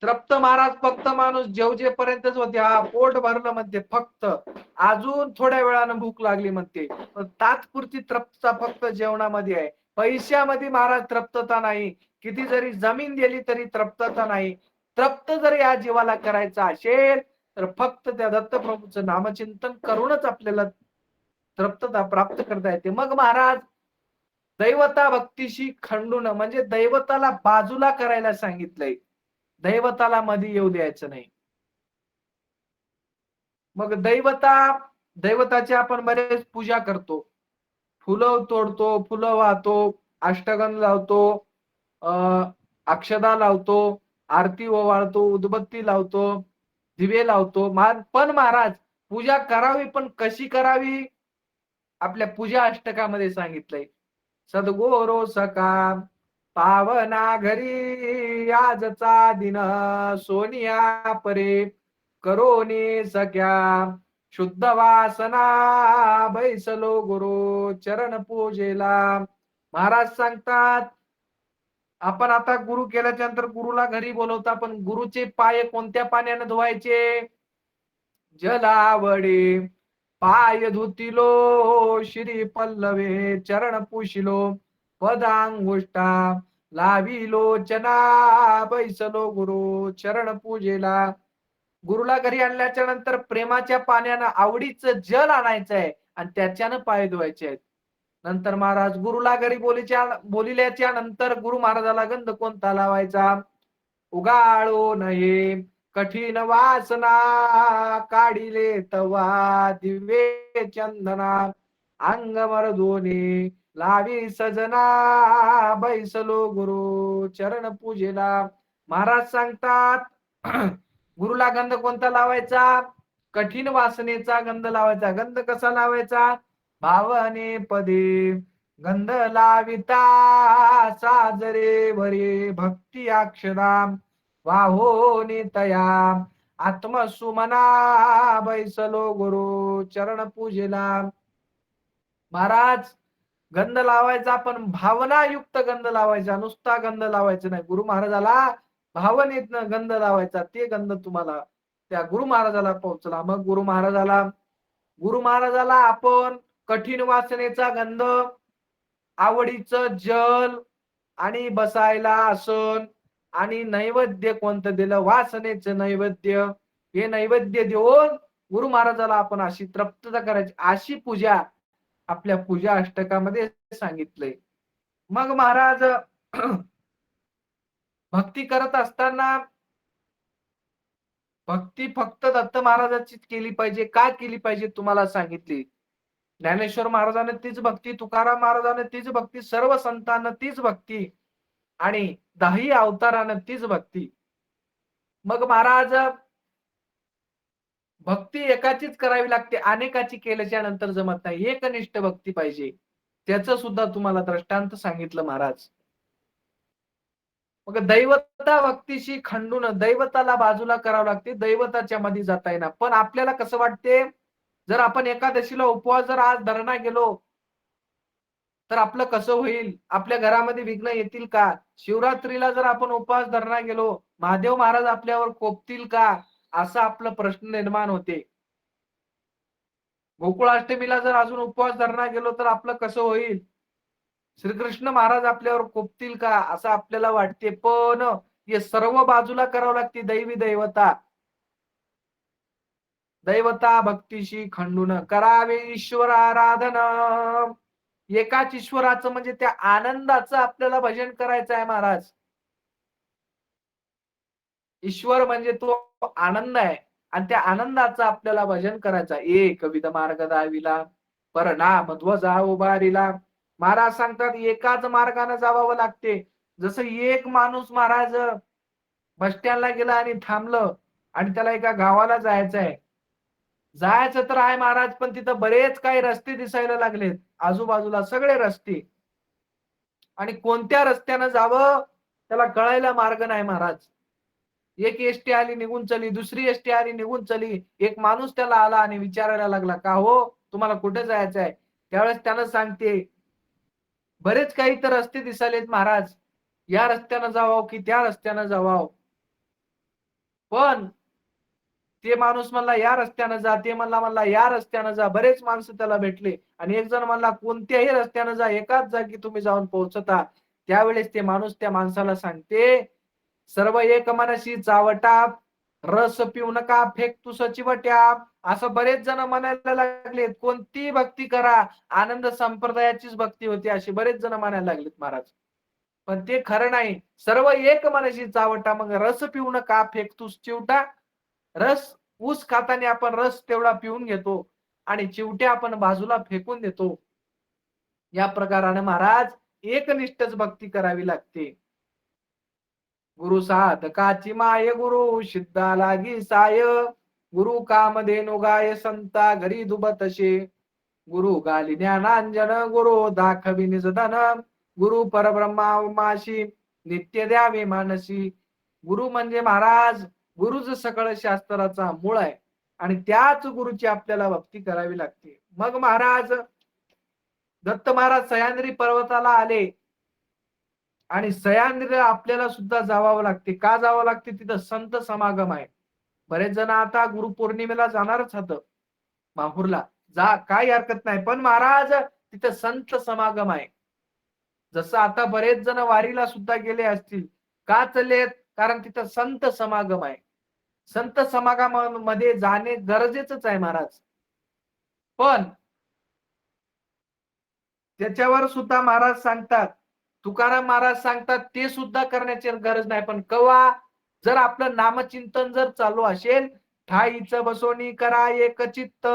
तृप्त महाराज फक्त माणूस जेवजेपर्यंतच होते. हा पोट भरलं म्हणते फक्त, अजून थोड्या वेळानं भूक लागली म्हणते. तात्पुरती तृप्तता फक्त जेवणामध्ये आहे. पैशामध्ये महाराज तृप्तता नाही. किती जरी जमीन दिली तरी तृप्तता नाही. तृप्त जर या जीवाला करायचं असेल तर फक्त त्या दत्तप्रभूचं नामचिंतन करूनच आपल्याला तृप्तता प्राप्त करता येते. मग महाराज दैवता भक्तीशी खंडून म्हणजे दैवताला बाजूला करायला सांगितलंय, दैवताला मध्ये येऊ द्यायचं नाही. मग दैवताची आपण बरेच पूजा करतो, फुलं तोडतो, फुलं वाहतो, अष्टगंध लावतो, अक्षदा लावतो, आरती ओवाळतो, उदबत्ती लावतो, दिवे लावतो. पण महाराज पूजा करावी पण कशी करावी? आपल्या पूजा अष्टकामध्ये सांगितलंय. सद्गुरो सका पावना घरी, आजचा दिन सोनिया परे, करोनी सख्या शुद्ध वासना, बैसलो गुरु चरण पूजेला. महाराज सांगतात आपण आता गुरु केल्याच्या नंतर गुरुला घरी बोलवता, पण गुरुचे पाय कोणत्या पाण्याने धुवायचे? जलावडे पाय धुतिलो, श्री पल्लवे चरण पुशिलो, पदांगुष्टा लाविलो चना, बैसलो गुरु चरण पूजेला. गुरुला घरी आणल्याच्या नंतर प्रेमाच्या पाण्यानं आवडीचं जल आणायचंय आणि त्याच्यानं पाय धुवायचे आहेत. नंतर महाराज गुरुला घरी बोलिल्याच्या नंतर गुरु महाराजाला गंध कोणता लावायचा? उगाळो नये कठीण वासना, काढिले तवा दिव्ये चंदना, अंग मरदोने लावी सजना, बैसलो गुरु चरण पूजेला. महाराज सांगतात गुरुला गंध कोणता लावायचा? कठीण वासनेचा गंध लावायचा. गंध कसा लावायचा? भावने पदे गंध लाविता, साजरे वरे भक्ती अक्षरा, वाहोनी तया आत्मसुमना, बैसलो गुरु चरण पूजेला. महाराज गंध लावायचा पण भावनायुक्त गंध लावायचा, नुसता गंध लावायचा नाही. गुरु महाराजाला भावनेतनं गंध लावायचा. ते गंध तुम्हाला त्या गुरु महाराजाला पोहोचला. मग गुरु महाराजाला आपण कठीण वासनेचा गंध, आवडीचं जल आणि बसायला आसन आणि नैवेद्य कोणतं दिलं, वासनेचं नैवेद्य, हे नैवेद्य देऊन गुरु महाराजाला आपण अशी तृप्तता करायची, अशी पूजा आपल्या पूजा अष्टकामध्ये सांगितलंय. मग महाराज भक्ती करत असताना भक्ती फक्त दत्त महाराजाचीच केली पाहिजे, का केली पाहिजे तुम्हाला सांगितली. ज्ञानेश्वर महाराजांनी तीच भक्ती, तुकाराम महाराजांनी तीच भक्ती, सर्व संतांना तीच भक्ती आणि 10 अवतारानं तीच भक्ती. मग महाराज भक्ती एकाचीच करावी लागते, अनेकाची केल्याच्या नंतर जमत नाही. एकनिष्ठ भक्ती पाहिजे. त्याचं सुद्धा तुम्हाला दृष्टांत सांगितलं महाराज. मग दैवता भक्तीशी खंडून दैवताला बाजूला करावं लागते, दैवताच्या मध्ये जाता येणार. पण आपल्याला कसं वाटते, जर आपण एकादशीला उपवास जर आज धरणार गेलो तर आपलं कसं होईल, आपल्या घरामध्ये विघ्न येतील का, शिवरात्रीला जर आपण उपवास धरणार गेलो महादेव महाराज आपल्यावर कोपतील का, असा आपला प्रश्न निर्माण होते. गोकुळाष्टमीला जर अजून उपवास धरणार गेलो तर आपलं कसं होईल, श्रीकृष्ण महाराज आपल्यावर कोपतील का, असं आपल्याला वाटते. पण हे सर्व बाजूला करावं लागते. दैवी दैवता दैवता भक्तीशी खंडून करावे ईश्वर आराधन. एकाच ईश्वराचं म्हणजे त्या आनंदाचं आपल्याला भजन करायचं आहे महाराज. ईश्वर म्हणजे तो आनंद आहे आणि त्या आनंदाचं आपल्याला भजन करायचं आहे. एक विध मार्ग दाविला परनाम ध्वजा उभारिला. महाराज सांगतात एकाच मार्गाने जावं लागते. जसं एक माणूस महाराज बस स्टँडला गेला आणि थांबलं आणि त्याला एका गावाला जायचं आहे, जायचं तर आहे महाराज, पण तिथं बरेच काही रस्ते दिसायला लागलेत, आजूबाजूला सगळे रस्ते, आणि कोणत्या रस्त्यानं जावं त्याला कळायला मार्ग नाही महाराज. एक एसटी आली निघून चली, दुसरी एसटी आली निघून चली. एक माणूस त्याला आला आणि विचारायला लागला, का हो तुम्हाला कुठे जायचं आहे. त्यावेळेस त्यानं सांगते बरेच काही तर रस्ते दिसायलेत महाराज, या रस्त्यानं जावं की त्या रस्त्यानं जावं. पण ते माणूस म्हणला या रस्त्यानं जा, ते म्हणला या रस्त्यानं जा. बरेच माणसं त्याला भेटले आणि एक जण म्हणला कोणत्याही रस्त्यानं जा, एकाच जागी तुम्ही जाऊन पोहोचता. त्यावेळेस ते माणूस त्या माणसाला सांगते सर्व एक मनशी चावटा, रस पिऊ नका फेक सचिवट्या. असं बरेच जण म्हणायला लागलेत, कोणती भक्ती करा, आनंद संप्रदायाचीच भक्ती होती अशी बरेच जण म्हणायला लागलेत महाराज. पण ते खरं नाही. सर्व एक मनशी चावटा, मग रस पिऊ नका फेक चिवटा. रस ऊस खाताना आपण रस तेवढा पिऊन घेतो आणि चिवट्या आपण बाजूला फेकून देतो. या प्रकाराने महाराज एकनिष्ठच भक्ती करावी लागते. गुरु साधकाची माय गुरु सिद्धा लागी साय. गुरु कामधेनु गाय संता घरी दुबतशे. गुरु गाली ज्ञानांजन गुरु दाखवी निजधन. गुरु परब्रह्मा माशी नित्य द्यावे मानसी. गुरु म्हणजे महाराज, गुरुच सकळ शास्त्राचा मूळ आहे आणि त्याच गुरुची आपल्याला भक्ती करावी लागते. मग महाराज दत्त महाराज सह्याद्री पर्वताला आले आणि सह्याद्रीला आपल्याला सुद्धा जावं लागते. का जावं लागते, तिथं संत समागम आहे. बरेच जण आता गुरुपौर्णिमेला जाणारच होतं माहूरला, जा काही हरकत नाही, पण महाराज तिथं संत समागम आहे. जसं आता बरेच जण वारीला सुद्धा गेले असतील, का चाललेत, कारण तिथं संत समागम आहे. संत समागमामध्ये जाणे गरजेचंच आहे महाराज. पण त्याच्यावर सुद्धा महाराज सांगतात, तुकाराम महाराज सांगतात ते सुद्धा करण्याची गरज नाही. पण कवा जर आपलं नामचिंतन जर चालू असेल, ठाईचं बसोनी करा एक चित्त.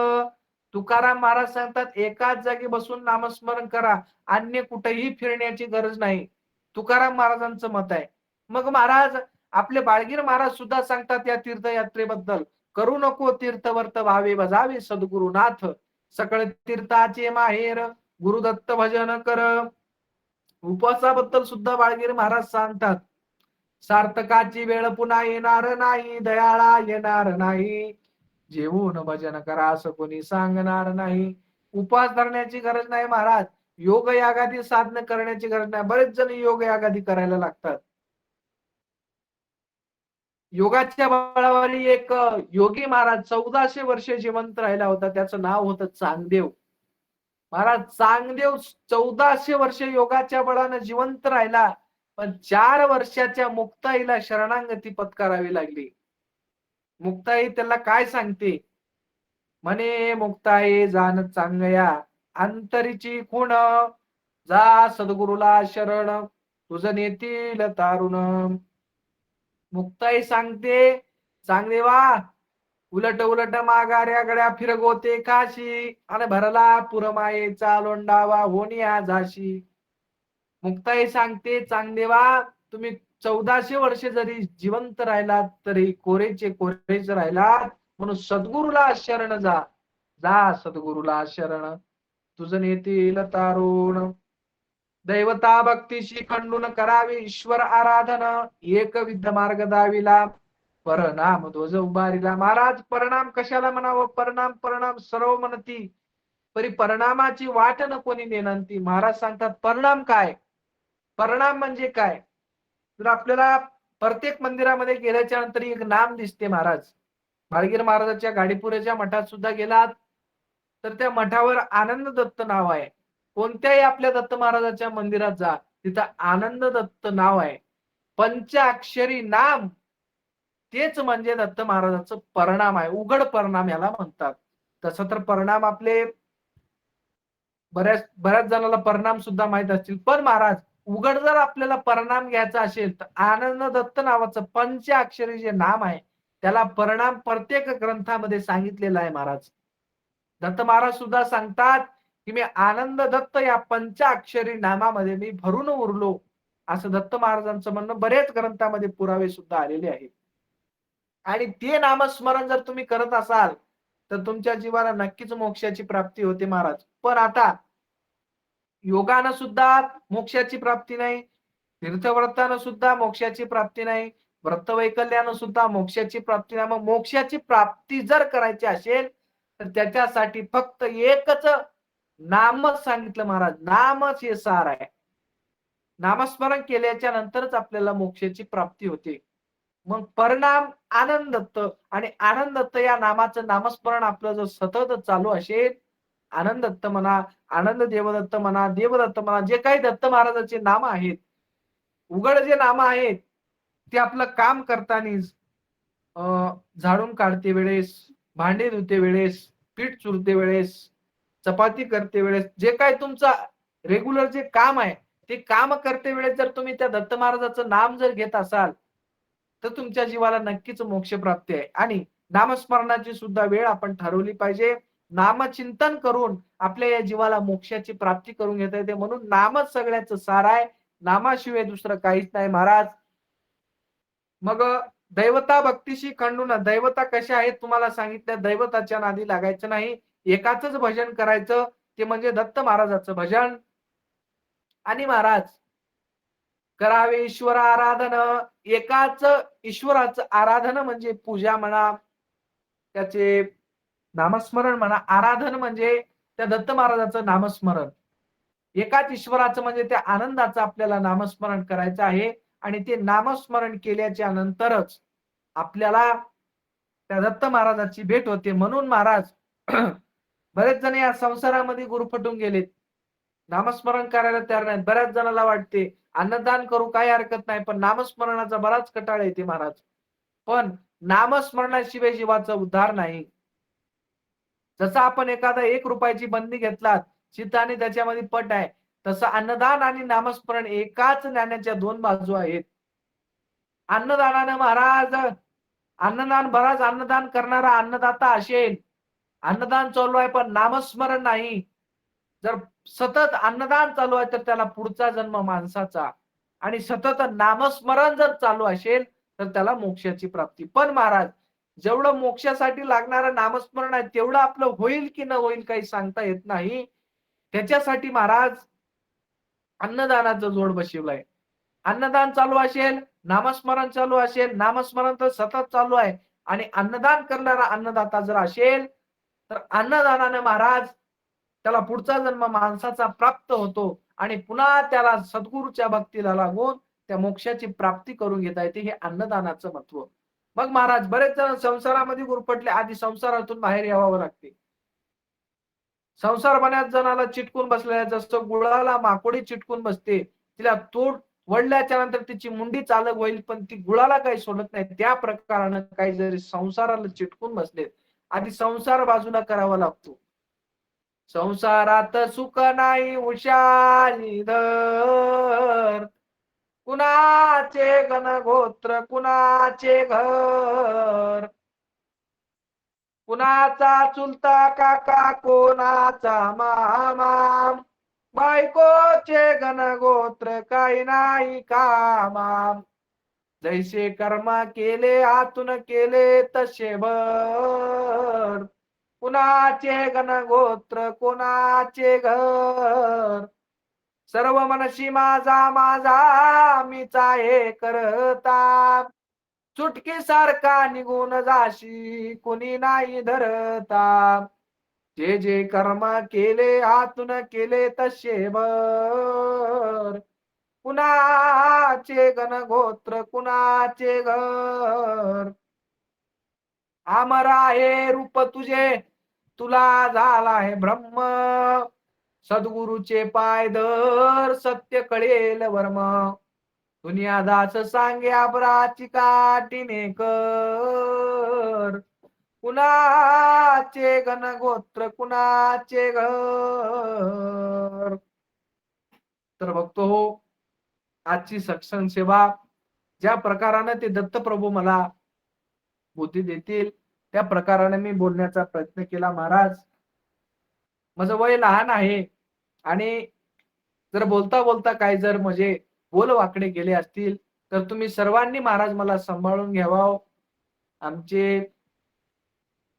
तुकाराम महाराज सांगतात एकाच जागी बसून नामस्मरण करा, अन्य कुठेही फिरण्याची गरज नाही. तुकाराम महाराजांचं मत आहे. मग महाराज आपले बाळगीर महाराज सुद्धा सांगतात या तीर्थयात्रेबद्दल, करू नको तीर्थवर्त भावे बजावे सद्गुरुनाथ. सकळ तीर्थाचे माहेर गुरुदत्त भजन कर. उपवासाबद्दल सुद्धा बाळगीर महाराज सांगतात, सार्थकाची वेळ पुन्हा येणार नाही, दयाळा येणार नाही. जेवून भजन करा असं कोणी सांगणार नाही. उपवास धरण्याची गरज नाही महाराज, योग यागादी साधन करण्याची गरज नाही. बरेच जण योग यागादी करायला लागतात. योगाच्या बळावरी एक योगी महाराज 1400 वर्ष जिवंत राहिला होता. त्याचं नाव होतं चांगदेव महाराज. चांगदेव 1400 वर्ष योगाच्या बळाने जिवंत राहिला पण 4 वर्षाच्या मुक्ताईला शरणागती पत्करावी लागली. मुक्ताई त्याला काय सांगते? म्हणे मुक्ताई जाण चांगया अंतरीची खूण, जा सद्गुरूला शरण तुझ नेतील तारुण. मुक्ताई सांगते, चांगदेवा उलट उलट माघाऱ्या गड्या फिरगोते काशी, आणि भरला पुरमायेचा लोंडावा होनिया झाशी. मुक्ताई सांगते, चांगदेवा तुम्ही 1400 वर्षे जरी जिवंत राहिलात तरी कोरेचे कोरेच राहिलात, म्हणून सद्गुरूला शरण जा. जा सद्गुरूला शरण तुझ नेतील तारुण. दैवता भक्तीशी खंडून करावी ईश्वर आराधन, एक विद्ध मार्ग दाविला परिणाम ध्वज उभारिला. महाराज परिणाम कशाला म्हणावं? परिणाम परिणाम सर्व म्हणती, परी परिणामाची वाट न कोणी नेनंती. महाराज सांगतात परिणाम काय? परिणाम म्हणजे काय? तर आपल्याला प्रत्येक मंदिरामध्ये गेल्याच्या नंतर एक नाम दिसते. महाराज माळगीर महाराजाच्या गाडीपुऱ्याच्या मठात सुद्धा गेलात तर त्या मठावर आनंद दत्त नाव आहे. कोणत्याही आपल्या दत्त महाराजाच्या मंदिरात जा, तिथं आनंद दत्त नाव आहे. पंचाक्षरी नाम तेच म्हणजे दत्त महाराजाचं परिणाम आहे. उघड परिणाम याला म्हणतात. तसं तर परिणाम आपले बऱ्याच जणांना परिणाम सुद्धा माहित असतील, पण महाराज उघड जर आपल्याला परिणाम घ्यायचा असेल तर आनंद दत्त नावाचं पंचाक्षरी जे नाम आहे त्याला परिणाम प्रत्येक ग्रंथामध्ये सांगितलेला आहे. महाराज दत्त महाराज सुद्धा सांगतात की मी आनंद दत्त या पंचाक्षरी नामामध्ये मी भरून उरलो, असं दत्त महाराजांचं म्हणणं बरेच ग्रंथामध्ये पुरावे सुद्धा आलेले आहेत. आणि ते नामस्मरण जर तुम्ही करत असाल तर तुमच्या जीवाला नक्कीच मोक्षाची प्राप्ती होते. महाराज पण आता योगानं सुद्धा मोक्षाची प्राप्ती नाही, तीर्थव्रतानं सुद्धा मोक्षाची प्राप्ती नाही, व्रतवैकल्यानं सुद्धा मोक्षाची प्राप्ती नाही. मग मोक्षाची प्राप्ती जर करायची असेल तर त्याच्यासाठी फक्त एकच नामच सांगितलं. महाराज नामच हे सार आहे. नामस्मरण केल्याच्या नंतरच आपल्याला मोक्षाची प्राप्ती होते. मग परिणाम आनंद दत्त, आणि आनंद दत्त या नामाचं नामस्मरण आपलं जर सतत चालू असेल, आनंद दत्त म्हणा, आनंद देवदत्त म्हणा, देवदत्त म्हणा, जे काही दत्त महाराजांचे नाम आहेत, उघड जे नाम आहेत ते आपलं काम करताना झाडून काढते वेळेस, भांडे धुते वेळेस, पीठ चुरते वेळेस, चपाती करते वेळेस, जे काय तुमचा रेग्युलर जे काम आहे ते काम करते वेळेस जर तुम्ही त्या दत्त महाराजाचं नाम जर घेत असाल तर तुमच्या जीवाला नक्कीच मोक्ष प्राप्ती आहे. आणि नामस्मरणाची सुद्धा वेळ आपण ठरवली पाहिजे. नामचिंतन करून आपल्या या जीवाला मोक्षाची प्राप्ती करून घेता येते. म्हणून नामच सगळ्याचं सार आहे. नामाशिवाय दुसरं काहीच नाही. महाराज मग दैवता भक्तीशी खंडून, दैवता कशा आहेत तुम्हाला सांगितलं. दैवताच्या नादी लागायचं नाही, एकाच भजन करायचं, ते म्हणजे दत्त महाराजाचं भजन. आणि महाराज करावे ईश्वर आराधन, एकाच ईश्वराचं आराधन म्हणजे पूजा म्हणा, त्याचे नामस्मरण म्हणा. आराधन म्हणजे त्या दत्त महाराजाचं नामस्मरण. एकाच ईश्वराचं म्हणजे त्या आनंदाचं आपल्याला नामस्मरण करायचं आहे. आणि ते नामस्मरण केल्याच्या नंतरच आपल्याला त्या दत्त महाराजाची भेट होते. म्हणून महाराज बरेच जण या संसारामध्ये गुरफटून गेलेत, नामस्मरण करायला तयार नाहीत. बऱ्याच जणांना वाटते अन्नदान करू काही हरकत नाही, पण नामस्मरणाचा बराच कटाळा येते. महाराज पण नामस्मरणाशिवाय जीवाचा उद्धार नाही. जसं आपण एखादा 1 रुपयाची बंदी घेतलात, चित्त आणि त्याच्यामध्ये पट आहे, तसं अन्नदान आणि नामस्मरण एकाच नाण्याच्या 2 बाजू आहेत. अन्नदानानं महाराज बराच अन्नदान करणारा अन्नदाता असेल, अन्नदान चालू आहे पण नामस्मरण नाही, जर सतत अन्नदान चालू आहे तर त्याला पुढचा जन्म माणसाचा, आणि सतत नामस्मरण जर चालू असेल तर त्याला मोक्षाची प्राप्ती. पण महाराज जेवढं मोक्षासाठी लागणारं नामस्मरण आहे तेवढं आपलं होईल की न होईल काही सांगता येत नाही. त्याच्यासाठी महाराज अन्नदानाचं जोड बसवलाय. अन्नदान चालू असेल, नामस्मरण चालू असेल, नामस्मरण तर सतत चालू आहे, आणि अन्नदान करणारा अन्नदाता जर असेल तर अन्नदानाने महाराज त्याला पुढचा जन्म माणसाचा प्राप्त होतो, आणि पुन्हा त्याला सद्गुरूच्या भक्तीला लागून त्या मोक्षाची प्राप्ती करून घेता येते. हे अन्नदानाचं महत्व. मग महाराज बरेच जण संसारामध्ये गुरफटले, आधी संसारातून बाहेर यावं लागते. संसार बऱ्याच जणाला चिटकून बसलेला, जसं गुळाला माकोडी चिटकून बसते, तिला तोड वडल्याच्या नंतर तिची मुंडी चालक होईल, पण ती गुळाला काही सोडत नाही. त्या प्रकारानं काही जरी संसाराला चिटकून बसले, आधी संसार बाजूला करावा लागतो. संसारात सुख नाही उशाली धर, कुणाचे गणगोत्र कुणाचे घर, कुणाचा चुलता काका कोणाचा मामा, बायकोचे गणगोत्र काही नाही कामा, जैसे कर्म केले आतून केले तसे भर, कुणाचे गणगोत्र कोणाचे घर, सर्व मनशी माझा माझा मीचा हे करता, चुटकी सारखा निघून जाशी कुणी नाही धरता, जे जे कर्म केले आतून केले तसे भर, कुणाचे गणगोत्र कुणाचे घर, आमरा हे रूप तुझे तुला झाला आहे ब्रह्म, सद्गुरूचे पाय धर सत्य कळेल वर्म, दुनियादास सांगे आबराची काठीने कर, कुणाचे गणगोत्र कुणाचे घर. तर बघतो हो, आजची सत्संग सेवा ज्या प्रकाराने ते दत्तप्रभू मला बुद्धी देतील त्या प्रकाराने मी बोलण्याचा प्रयत्न केला. महाराज, माझं वय लहान आहे आणि जर बोलता बोलता काही जर म्हणजे बोल वाकडे गेले असतील तर तुम्ही सर्वांनी महाराज मला सांभाळून घ्यावा. आमचे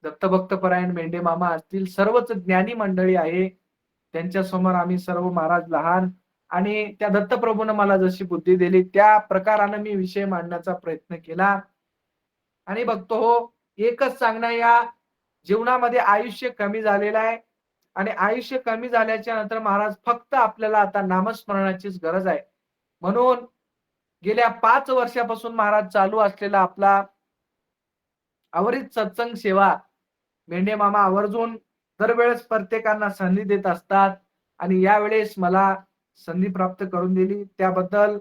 दत्तभक्तपरायण मेंढे मामा असतील, सर्वच ज्ञानी मंडळी आहे, त्यांच्या समोर आम्ही सर्व महाराज लहान, आणि त्या दत्तप्रभूनं मला जशी बुद्धी दिली त्या प्रकाराने मी विषय मांडण्याचा प्रयत्न केला. आणि बघतो हो, एकच सांगणं, या जीवनामध्ये आयुष्य कमी झालेलं आहे आणि आयुष्य कमी झाल्याच्या नंतर महाराज फक्त आपल्याला आता नामस्मरणाचीच गरज आहे. म्हणून गेल्या 5 वर्षापासून महाराज चालू असलेला आपला अविरत सत्संग सेवा मेंढे मामा आवर्जून दरवेळेस प्रत्येकांना संधी देत असतात आणि यावेळेस मला संधी प्राप्त करून दिली त्याबद्दल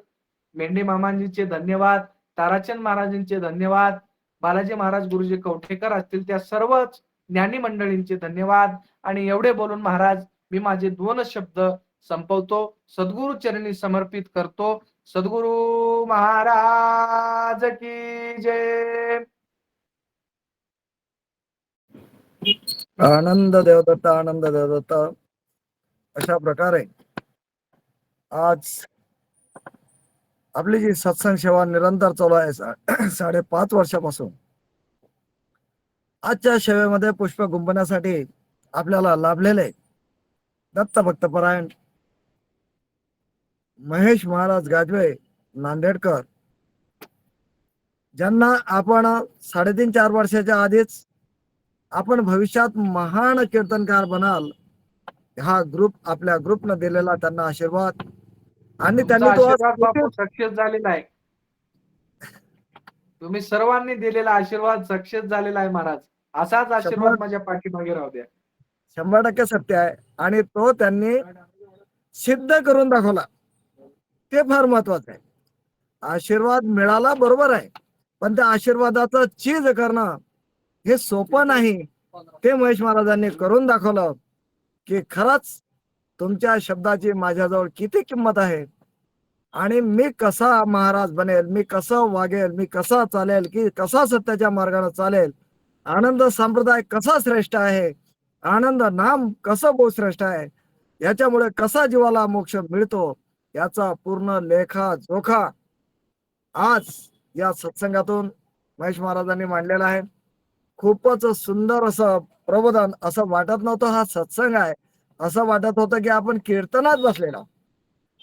मेंढे मामांजीचे धन्यवाद, ताराचंद महाराजांचे धन्यवाद, बालाजी महाराज गुरुजी कवठेकर असतील त्या सर्वच ज्ञानी मंडळींचे धन्यवाद. आणि एवढे बोलून महाराज मी माझे 2 शब्द संपवतो, सद्गुरु चरणी समर्पित करतो. सद्गुरु महाराज की जय. आनंद देवदत्त, आनंद देवदत्त. अशा प्रकारे आज आपली जी सत्संग सेवा निरंतर चालू आहे 5.5 वर्षापासून, आजच्या सेवेमध्ये पुष्प गुंफण्यासाठी आपल्याला लाभलेले दत्तभक्तपरायण महेश महाराज गाजवे नांदेडकर, ज्यांना आपण 3.5-4 वर्षाच्या आधीच आपण भविष्यात महान कीर्तनकार बनाल हा ग्रुप आपल्या ग्रुपनं दिलेला त्यांना आशीर्वाद, आणि त्यांनी तो आशीर्वाद बापू सक्सेस झालेला आहे. तुम्ही सर्वांनी दिलेला आशीर्वाद सक्सेस झालेला आहे महाराज. असाच आशीर्वाद माझ्या पाठीमागे राहू द्या. 100% सत्य आहे आणि तो त्यांनी सिद्ध करून दाखवला. ते फार महत्वाचं आहे. आशीर्वाद मिळाला बरोबर आहे, पण त्या आशीर्वादाचं चीज करणं हे सोपं नाही. ते महेश महाराजांनी करून दाखवलं की खरंच तुमच्या शब्दाची माझ्याजवळ किती किंमत आहे आणि मी कसा महाराज बनेल, मी कसं वागेल, मी कसा चालेल, की कसा सत्याच्या मार्गाने चालेल, आनंद संप्रदाय कसा श्रेष्ठ आहे, आनंद नाम कसं बहुश्रेष्ठ आहे, याच्यामुळे कसा जीवाला मोक्ष मिळतो याचा पूर्ण लेखा जोखा आज या सत्संगातून महेश महाराजांनी मांडलेला आहे. खूपच सुंदर असं प्रबोधन. असं वाटत नव्हतं हा सत्संग आहे, असं वाटत होतं की आपण कीर्तनात बसलेलो,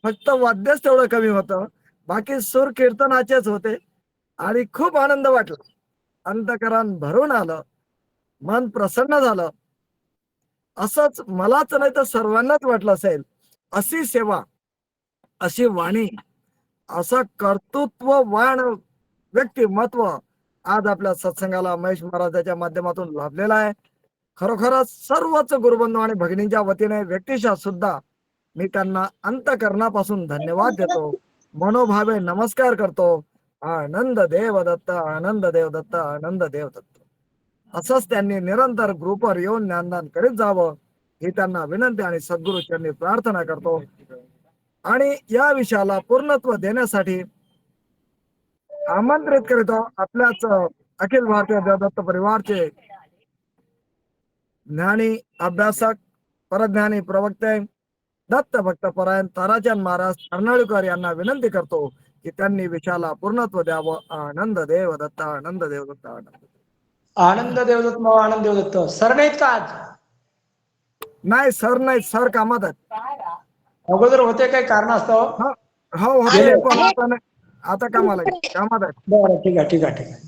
फक्त वाद्यच तेवढं कमी होतं, बाकी सूर कीर्तनाचेच होते. आणि खूप आनंद वाटला, अंतकरण भरून आलं, मन प्रसन्न झालं. असंच मलाच नाही तर सर्वांनाच वाटलं असेल. अशी सेवा, अशी वाणी, असं कर्तृत्ववान व्यक्तिमत्व आज आपल्या सत्संगाला महेश महाराजांच्या माध्यमातून लाभलेला आहे. खरोखरच सर्वच गुरुबंधू आणि भगिनींच्या वतीने व्यक्तिशः सुद्धा मी त्यांना अंतकरणापासून धन्यवाद देतो. मनोभावे नमस्कार करतो. आनंद देव दत्त, आनंद देव दत्त, आनंद देव दत्त. असंच त्यांनी निरंतर ग्रुपवर येऊन ज्ञानदान करीत जावं ही त्यांना विनंती आणि सद्गुरूच्यांनी प्रार्थना करतो. आणि या विषयाला पूर्णत्व देण्यासाठी आमंत्रित करीतो आपल्याच अखिल भारतीय देवदत्त परिवारचे ज्ञानी अभ्यासक, परज्ञानी प्रवक्ते, दत्त भक्त परायण ताराचंद महाराज कर्नाळकर यांना विनंती करतो की त्यांनी विषयाला पूर्णत्व द्यावं. आनंद देव दत्त, आनंद देव दत्त, आनंद. आनंद देवदत्त मामा, आनंद देवदत्त. सर नाहीत का आज? नाही सर कामात आहेत. अगोदर होते काही कारणास्तव? हो होते पण आता नाही, आता कामाला कामात आहेत. बरं, ठीक आहे, ठीक आहे, ठीक आहे.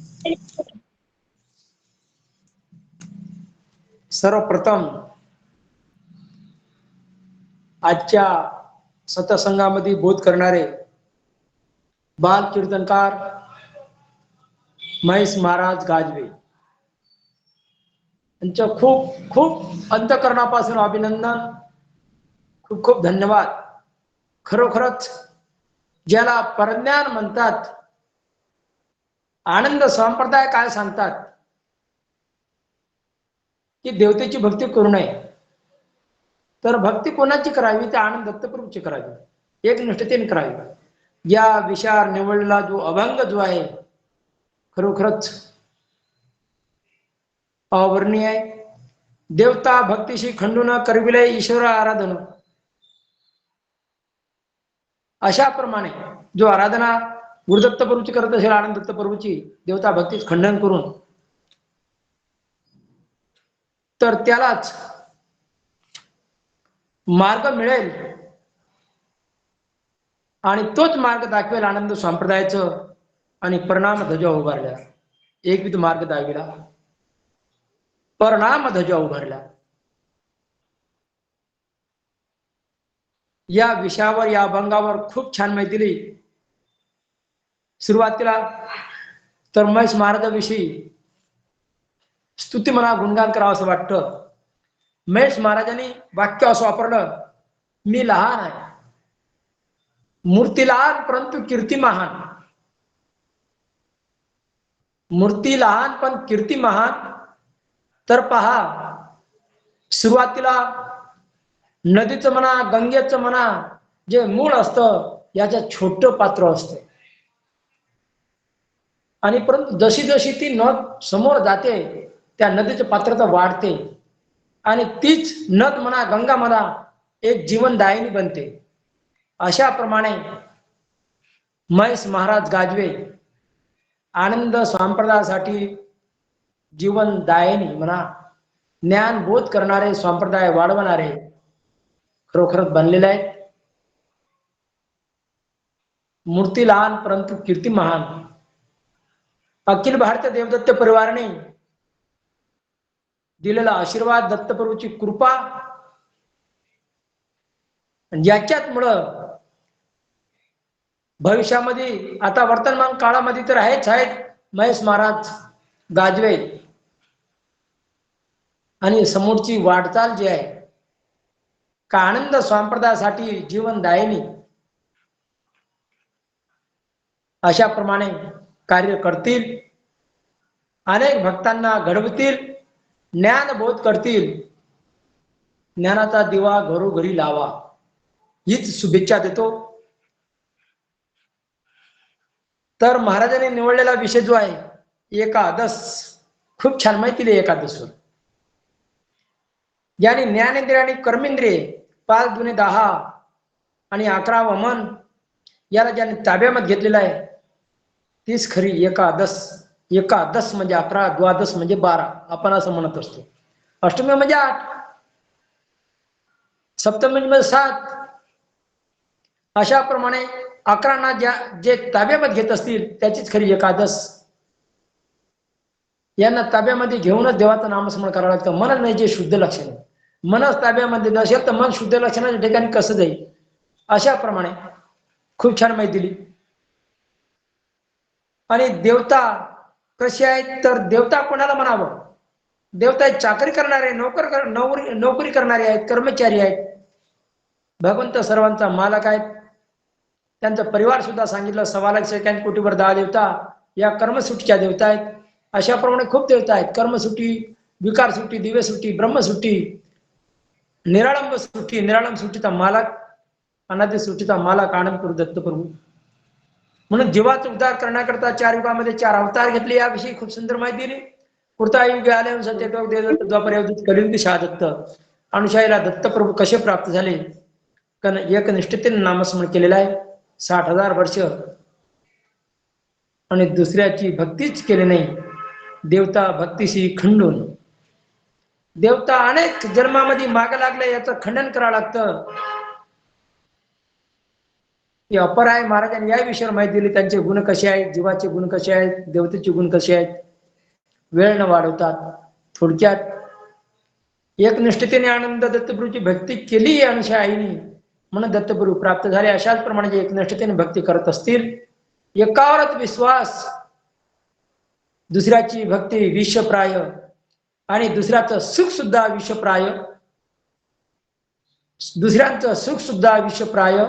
सर्वप्रथम आजच्या सतसंगामध्ये बोध करणारे बाल कीर्तनकार महेश महाराज गाजवे यांचं खूप खूप अंतःकरणापासून अभिनंदन, खूप खूप धन्यवाद. खरोखरच ज्याला परज्ञान म्हणतात, आनंद संप्रदाय काय सांगतात की देवतेची भक्ती करू नये, तर भक्ती कोणाची करावी? ते आनंद दत्तप्रभूची करावी, एकनिष्ठतेने करावी. या विषयावर निवडलेला जो अभंग जो आहे खरोखरच अवर्णनीय आहे. देवता भक्तीशी खंडून करविले ईश्वर आराधन. अशा प्रमाणे जो आराधना गुरुदत्त प्रभूची करत असेल, आनंद दत्त प्रभूची देवता भक्तीच खंडन करून, तर त्यालाच मार्ग मिळेल आणि तोच मार्ग दाखवेल आनंद संप्रदायाचं. आणि परिणाम ध्वजा उभारल्या, एकविध मार्ग दाखविला, परिणाम ध्वजा उभारल्या. या विषयावर, या अभंगावर खूप छान माहिती दिली. सुरुवातीला तर महेश महाराजाविषयी स्तुती म्हणा, गुणगान करावं असं वाटतं. महेश महाराजांनी वाक्य असं वापरलं, मी लहान आहे, मूर्ती लहान परंतु कीर्ती महान. मूर्ती लहान पण कीर्ती महान. तर पहा, सुरुवातीला नदीचं म्हणा, गंगेचं म्हणा, जे मूळ असतं याचं छोटं पात्र असतं, आणि परंतु जशी जशी ती नद समोर जाते त्या नदीचं पात्रता वाढते, आणि तीच नद म्हणा, गंगा म्हणा, एक जीवनदायिनी बनते. अशा प्रमाणे महेश महाराज गाजवे आनंद संप्रदायासाठी जीवनदायिनी म्हणा, ज्ञानबोध करणारे, संप्रदाय वाढवणारे खरोखरच बनलेले आहेत. मूर्ती लहान परंतु कीर्ती महान. अखिल भारतीय देवदत्त परिवाराने दिलेला आशीर्वाद, दत्तप्रभूची कृपा, याच्यात मुळे भविष्यामध्ये, आता वर्तमान काळामध्ये तर आहेच आहेत महेश महाराज गाजवे, आणि समोरची वाटचाल जी आहे का आनंद संप्रदायासाठी जीवनदायिनी, अशा प्रमाणे कार्य करतील, अनेक भक्तांना घडवतील, ज्ञानबोध करतील, ज्ञानाचा दिवा घरोघरी लावा, हीच शुभेच्छा देतो. तर महाराजांनी निवडलेला विषय जो आहे एकादश, खूप छान माहिती दिली एकादशीवर. ज्याने ज्ञानेंद्रिय आणि कर्मेंद्रिय 5 दुने 10 आणि 11 मन याला ज्याने ताब्यामध्ये घेतलेला आहे, तीच खरी एकादश. एकादश म्हणजे 11, द्वादश म्हणजे 12, आपण असं म्हणत असतो. अष्टमी म्हणजे 8, सप्तमी म्हणजे 7. अशा प्रमाणे 11 जे ताब्यामध्ये घेत असतील त्याचीच खरी एकादश. यांना ताब्यामध्ये घेऊनच देवाचं नामस्मरण करावं लागतं. मनच नाही जे शुद्ध लक्षण आहे, मनच ताब्यामध्ये नसेल तर मन शुद्ध लक्षणाच्या ठिकाणी कसं जाईल. अशा प्रमाणे खूप छान माहिती दिली. आणि देवता कशी आहेत, तर देवता कोणाला म्हणावं? देवता चाकरी करणारे, नोकरी करणारे आहेत, कर्मचारी आहेत. भगवंत सर्वांचा मालक आहेत. त्यांचा परिवार सुद्धा सांगितलं. 1.25 कोटीवर 10 देवता या कर्मसुटीच्या देवता आहेत. अशाप्रमाणे खूप देवता आहेत. कर्मसुटी, विकार सुटी, दिव्य सुटी, ब्रह्मसुटी, निराळंब सुटी, निराळंब सुटीचा मालक, अनादी सुटीचा मालक आनंद गुरु दत्तप्रभू. म्हणून जीवाचा उद्धार करण्याकरता 4 युगामध्ये 4 अवतार घेतले. याविषयी खूप सुंदर माहिती दिली. कृतायुगी आले सत्यटोक देवदत्त, द्वापरयुगी कलियुगी शहादत्त. अनुशाईला दत्तप्रभू कसे प्राप्त झाले? कारण एकनिष्ठतेने नामस्मरण केलेलं आहे 60,000 वर्ष, आणि दुसऱ्याची भक्तीच केली नाही. देवता भक्तीशी खंडून, देवता अनेक जन्मामध्ये मागे लागले याचं खंडन करावं लागतं. हे अपराय महाराजांनी या विषयावर माहिती दिली. त्यांचे गुण कसे आहेत, जीवाचे गुण कसे आहेत, देवतेचे गुण कसे आहेत, वेळ न वाढवतात. थोडक्यात एकनिष्ठतेने आनंद दत्तप्रभूची भक्ती केली अनुषा आईनी, म्हणून दत्तप्रभू प्राप्त झाले. अशाच प्रमाणे जे एकनिष्ठतेने भक्ती करत असतील, एकावरच विश्वास, दुसऱ्याची भक्ती विषप्राय, आणि दुसऱ्याचं सुख सुद्धा विषप्राय, दुसऱ्यांचं सुख सुद्धा विषप्राय.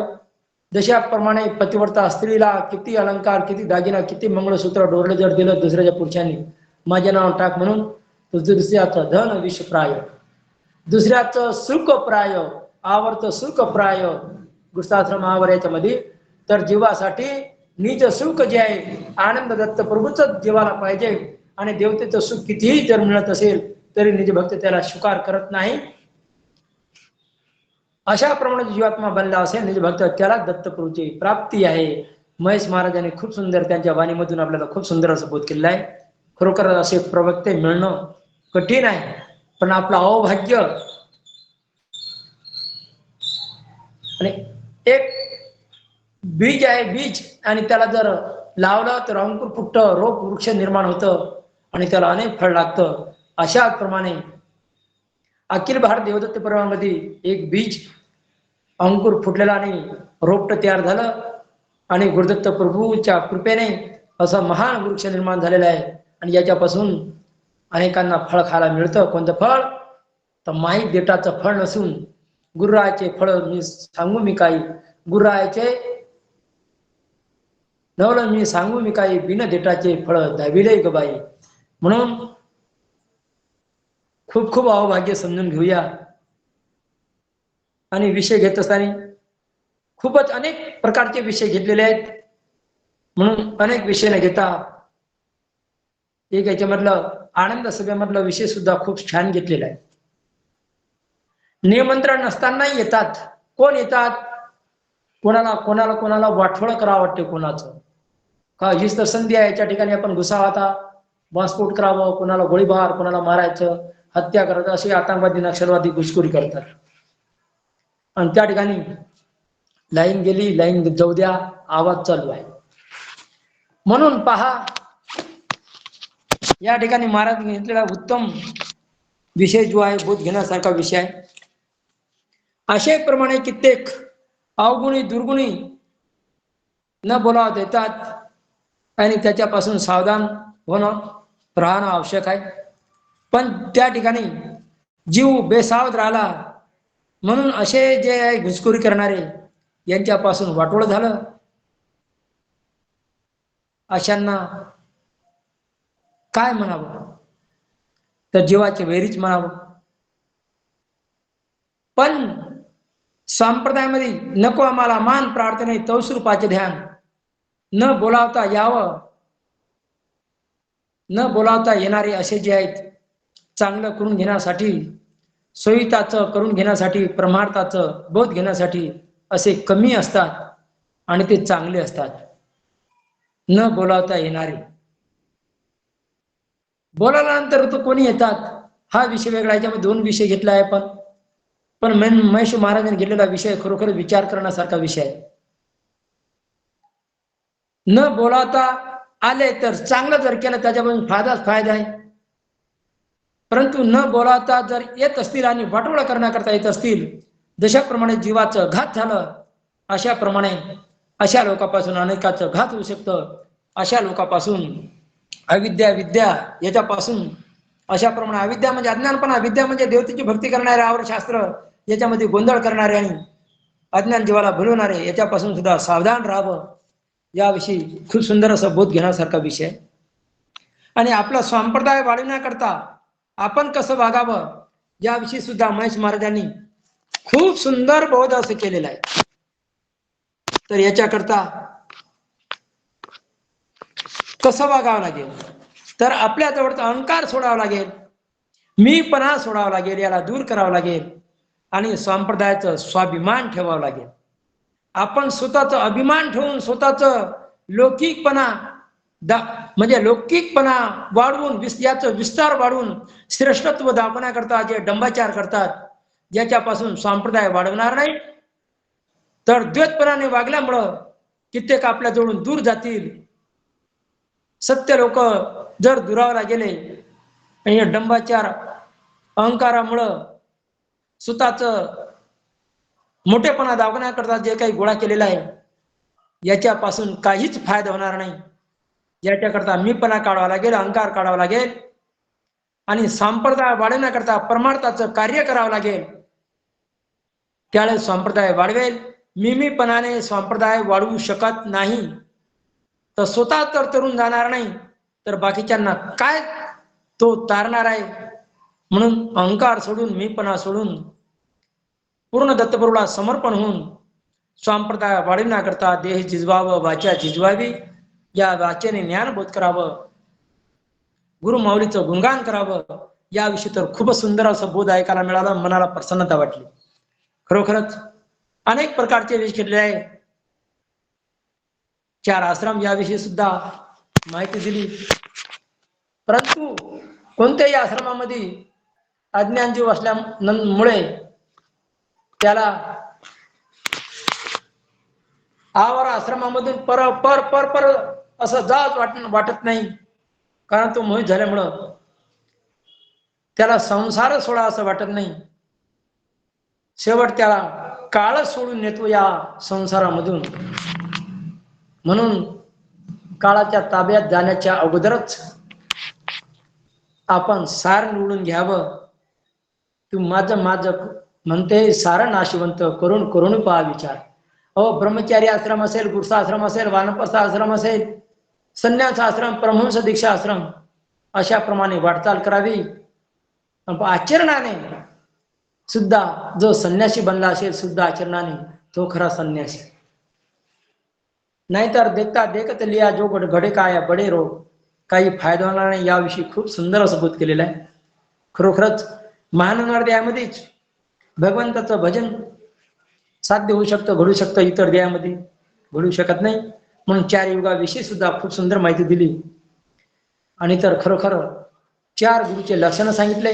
जशाप्रमाणे पतिव्रता स्त्रीला किती अलंकार, किती दागिना, किती मंगळसूत्र डोरलं जर दिलं दुसऱ्याच्या पुरुषांनी, माझे नाव टाक म्हणून, दुसऱ्याचं धन विषप्राय, दुसऱ्याचं सुखप्राय, आवर्त सुखप्राय. गृहस्थाश्रमावर याच्यामध्ये तर जीवासाठी निज सुख जे आहे आनंद दत्त प्रभूच जीवाला पाहिजे. आणि देवतेचं सुख कितीही जर मिळत असेल तरी निज भक्त त्याला स्वीकार करत नाही. अशा प्रमाणे जीवात्मा बनला असेल निज भक्त, त्याला दत्तप्रभूची प्राप्ती आहे. महेश महाराजांनी खूप सुंदर त्यांच्या वाणीमधून आपल्याला खूप सुंदर असं बोध केलेला आहे. खरोखर असे प्रवक्ते मिळणं कठीण आहे, पण आपलं अहोभाग्य. आणि एक बीज आहे, बीज, आणि त्याला जर लावलं तर अंकुर फुटतं, रोप वृक्ष निर्माण होतं, आणि त्याला अनेक फळ लागतं. अशा प्रमाणे अखिल भारत देवदत्त परिवारामध्ये एक बीज अंकुर फुटलेला आणि रोपट तयार झालं, आणि गुरुदत्त प्रभूच्या कृपेने असं महान वृक्ष निर्माण झालेला आहे. आणि याच्यापासून अनेकांना फळ खायला मिळतं. कोणतं फळ? तर माहीत देटाचं फळ नसून गुरुरायाचे फळ मी सांगू मी काही, गुरुरायाचे नवलं मी सांगू मी काही, बिन देटाचे फळ दाविले ग बाई. म्हणून खूप खूप अहोभाग्य समजून घेऊया. आणि विषय घेत असताना खूपच अनेक प्रकारचे विषय घेतलेले आहेत, म्हणून अनेक विषय न घेता एक याच्यामधलं आनंद सभेमधला विषय सुद्धा खूप छान घेतलेला आहे. निमंत्रण नसतानाही येतात. कोण येतात? कोणाला कोणाला कोणाला वाटोळ करावं वाटते कोणाचं, का हीच तर संधी आहे, याच्या ठिकाणी आपण घुसावा, आता बॉम्बस्फोट करावं, कोणाला गोळीबार, कोणाला मारायचं, हत्या करायचं, असे आतंकवादी नक्षलवादी घुसखोरी करतात. आणि त्या ठिकाणी लाईन गेली, लाईन जाऊ द्या, आवाज चालू आहे. म्हणून पहा, या ठिकाणी महाराज घेतलेला उत्तम विषय जो आहे, बोध घेण्यासारखा विषय आहे. अशा प्रमाणे कित्येक अवगुणी दुर्गुणी न बोलावं देतात, आणि त्याच्यापासून सावधान होणं राहणं आवश्यक आहे. पण त्या ठिकाणी जीव बेसावध राहिला, म्हणून असे जे आहे घुसखोरी करणारे यांच्यापासून वाटोळ झालं. अशांना काय म्हणावं? तर जीवाचे वैरीच म्हणावं. पण संप्रदायामध्ये नको आम्हाला मान प्रार्थने तवस्वरूपाचे ध्यान, न बोलावता यावं, न बोलावता येणारे असे जे आहेत, चांगलं करून घेण्यासाठी, सोयीताचं करून घेण्यासाठी, परमार्थाचं बोध घेण्यासाठी असे कमी असतात, आणि ते चांगले असतात. न बोलावता येणारे, बोलायल्यानंतर तो कोणी येतात, हा विषय वेगळा. याच्यामध्ये 2 विषय घेतला आहे. पण महेश महाराजांनी घेतलेला विषय खरोखर विचार करण्यासारखा विषय आहे. न बोलावता आले तर चांगलं जर केलं त्याच्यापासून फायदाच फायदा आहे. परंतु न बोलावता जर येत असतील आणि वाटोळा करण्याकरता येत असतील, जशाप्रमाणे जीवाचं घात झालं, अशा प्रमाणे अशा लोकांपासून अनेकाचं घात होऊ शकतं. अशा लोकांपासून अविद्या विद्या याच्यापासून, अशा प्रमाणे अविद्या म्हणजे अज्ञानपणा, विद्या म्हणजे देवतेची भक्ती करणारे, आवड शास्त्र याच्यामध्ये गोंधळ करणारे, आणि अज्ञान जीवाला भुलवणारे याच्यापासून सुद्धा सावधान राहावं, याविषयी खूप सुंदर असा बोध घेण्यासारखा विषय आहे. आणि आपला संप्रदाय वाढवण्याकरता आपण कसं वागावं याविषयी सुद्धा महेश महाराजांनी खूप सुंदर बोध असं केलेलं आहे. तर याच्याकरता कसं वागावं लागेल, तर आपल्या जवळचा अहंकार सोडावा लागेल, मीपणा सोडावा लागेल, याला दूर करावं लागेल आणि संप्रदायाचं स्वाभिमान ठेवावं लागेल. आपण स्वतःचा अभिमान ठेवून स्वतःचं लौकिकपणा म्हणजे लौकिकपणा वाढवून याचं विस्तार वाढवून श्रेष्ठत्व दाखवण्याकरता जे डंबाचार करतात, ज्याच्यापासून संप्रदाय वाढवणार नाही, तर द्वैतपणाने वागल्यामुळं कित्येक आपल्या जवळून दूर जातील. सत्य लोक जर दुरावला गेले आणि डंबाचार अहंकारामुळं स्वतःचं मोठेपणा दाखवण्याकरता जे काही गोळा केलेला आहे, याच्यापासून काहीच फायदा होणार नाही. याच्याकरता मीपणा काढावा लागेल, अहंकार काढावा लागेल आणि संप्रदाय वाढवण्याकरता परमार्थाचं कार्य करावं लागेल. त्यावेळेस संप्रदाय वाढवेल. मीपणाने संप्रदाय वाढवू शकत नाही. तर स्वतः तर तरुण जाणार नाही, तर बाकीच्यांना काय तो तारणार आहे. म्हणून अहंकार सोडून, मीपणा सोडून पूर्ण दत्तप्रभूला समर्पण होऊन संप्रदाय वाढवण्याकरता देह झिजवावं, वाचा झिजवावी, या वाचेने ज्ञानबोध करावं, गुरुमाऊलीचं गुणगान करावं. याविषयी तर खूपच सुंदर असं बोध ऐकायला मिळाला, मनाला प्रसन्नता वाटली. खरोखरच अनेक प्रकारचे विषय घेतले आहे. 4 आश्रम याविषयी सुद्धा माहिती दिली, परंतु कोणत्याही आश्रमामध्ये अज्ञान जीव असल्यामुळे त्याला आवर आश्रमामधून पर असं जाच वाटत नाही. कारण तो मोहित झाल्यामुळं त्याला संसार सोडा असं वाटत नाही. शेवट त्याला काळ सोडून नेतो या संसारामधून. म्हणून काळाच्या ताब्यात जाण्याच्या अगोदरच आपण सार निवडून घ्यावं. तू माझं म्हणते सार नाशिवंत, करून करून पहा विचार. ब्रह्मचारी आश्रम असेल, गुरुसा आश्रम असेल, वानप्रस्थ आश्रम असेल, संन्यास आश्रम, परमहंस दीक्षा आश्रम, अशा प्रमाणे वाटचाल करावी. आचरणाने सुद्धा जो संन्यासी बनला असेल, सुद्धा आचरणाने तो खरा संन्यासी. नाहीतर देखता देखत लिया जो घडे काय बडे रोग, काही फायदा होणार नाही. याविषयी खूप सुंदर असं बोध केलेलं आहे. खरोखरच महानंद देहामध्येच भगवंताचं भजन साध्य होऊ शकतं, घडू शकतं, इतर देहामध्ये घडू शकत नाही. म्हणून 4 युगाविषयी सुद्धा खूप सुंदर माहिती दिली. आणि तर खरोखर 4 गुरुचे लक्षण सांगितले.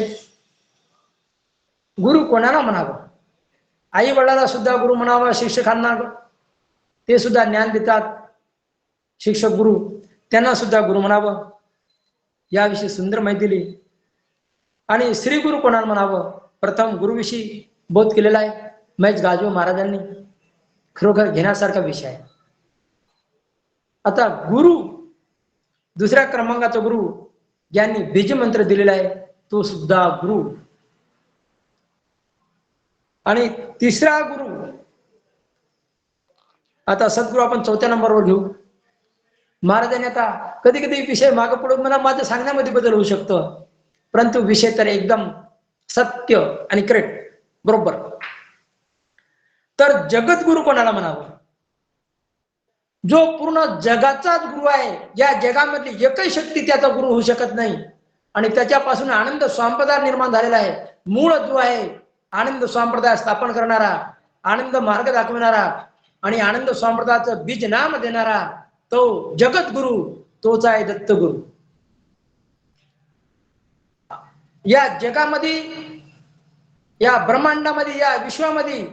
गुरु कोणाला म्हणावं? आई वडिलांना सुद्धा गुरु म्हणावं, शिक्षकांना ते सुद्धा ज्ञान देतात, शिक्षक गुरु त्यांना सुद्धा गुरु म्हणावं. याविषयी सुंदर माहिती दिली. आणि श्री गुरु कोणाला म्हणावं? प्रथम गुरुविषयी बोध केलेला आहे महेश गाजू महाराजांनी. खरोखर घेण्यासारखा विषय आहे. आता गुरु दुसऱ्या क्रमांकाचा गुरु ज्यांनी बीज मंत्र दिलेला आहे, तो सुद्धा गुरु. आणि तिसरा गुरु, आता सद्गुरू आपण 4थ्या नंबरवर घेऊ. महाराजांनी आता कधी कधी विषय मागे पुढे मला माझ्या सांगण्यामध्ये बदल होऊ शकतो, परंतु विषय तर एकदम सत्य आणि करेक्ट बरोबर. तर जगद्गुरु कोणाला म्हणावं? जो पूर्ण जगाचाच गुरु आहे. या जगामधली एकही शक्ती त्याचा गुरु होऊ शकत नाही. आणि त्याच्यापासून आनंद संप्रदाय निर्माण झालेला आहे. मूळ जो आहे आनंद संप्रदाय स्थापन करणारा, आनंद मार्ग दाखवणारा आणि आनंद संप्रदायाचं बीज नाम देणारा तो जगद्गुरु, तोच आहे दत्तगुरु. या जगामध्ये, या ब्रह्मांडामध्ये, या विश्वामध्ये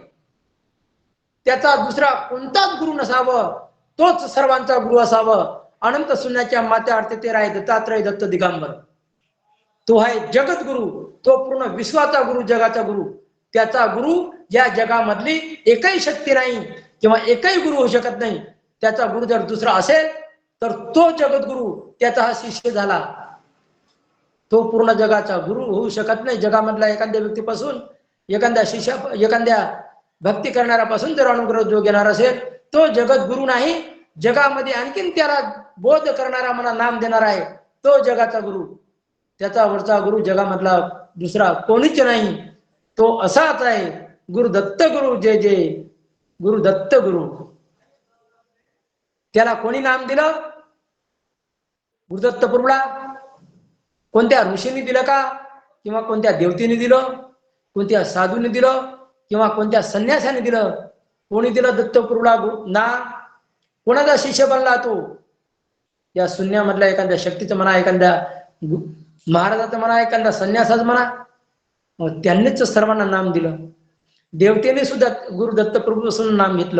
त्याचा दुसरा कोणताच गुरु नसावं, तोच सर्वांचा गुरु असावं. अनंत शून्याच्या मात्यार्थ तेरा आहे दत्तात्रय दत्त दिगंबर. तो आहे जगद्गुरु, तो पूर्ण विश्वाचा गुरु, जगाचा गुरु. त्याचा गुरु या जगामधली एकही शक्ती नाही किंवा एकही गुरु होऊ शकत नाही. त्याचा गुरु जर दुसरा असेल तर तो जगद्गुरु, त्याचा हा शिष्य झाला. तो पूर्ण जगाचा गुरु होऊ शकत नाही. जगामधल्या एखाद्या व्यक्तीपासून, एखाद्या शिष्या, एखाद्या भक्ती करणाऱ्यापासून जर अनुग्रह जो घेणार असेल तो जगद्गुरु नाही, जगामध्ये आणखीन त्याला बोध करणारा मला नाम देणार आहे तो जगाचा गुरु. त्याचा वरचा गुरु जगामधला दुसरा कोणीच नाही, तो असाच आहे गुरु दत्त गुरु. जय जय गुरु दत्त गुरु. त्याला कोणी नाम दिलं? गुरुदत्त प्रभूला कोणत्या ऋषींनी दिलं का, किंवा कोणत्या देवतेने दिलं, कोणत्या साधूने दिलं, किंवा कोणत्या संन्यासाने दिलं? कोणी दिलं दत्तप्रभूला ना? कोणाचा शिष्य बनला तो? या शून्यामधल्या एखाद्या शक्तीचं म्हणा, एखाद्या महाराजाचं म्हणा, एखाद्या संन्यासाचं म्हणा, मग त्यांनीच सर्वांना नाम दिलं. देवतेने सुद्धा गुरु दत्तप्रभूपासून नाम घेतलं.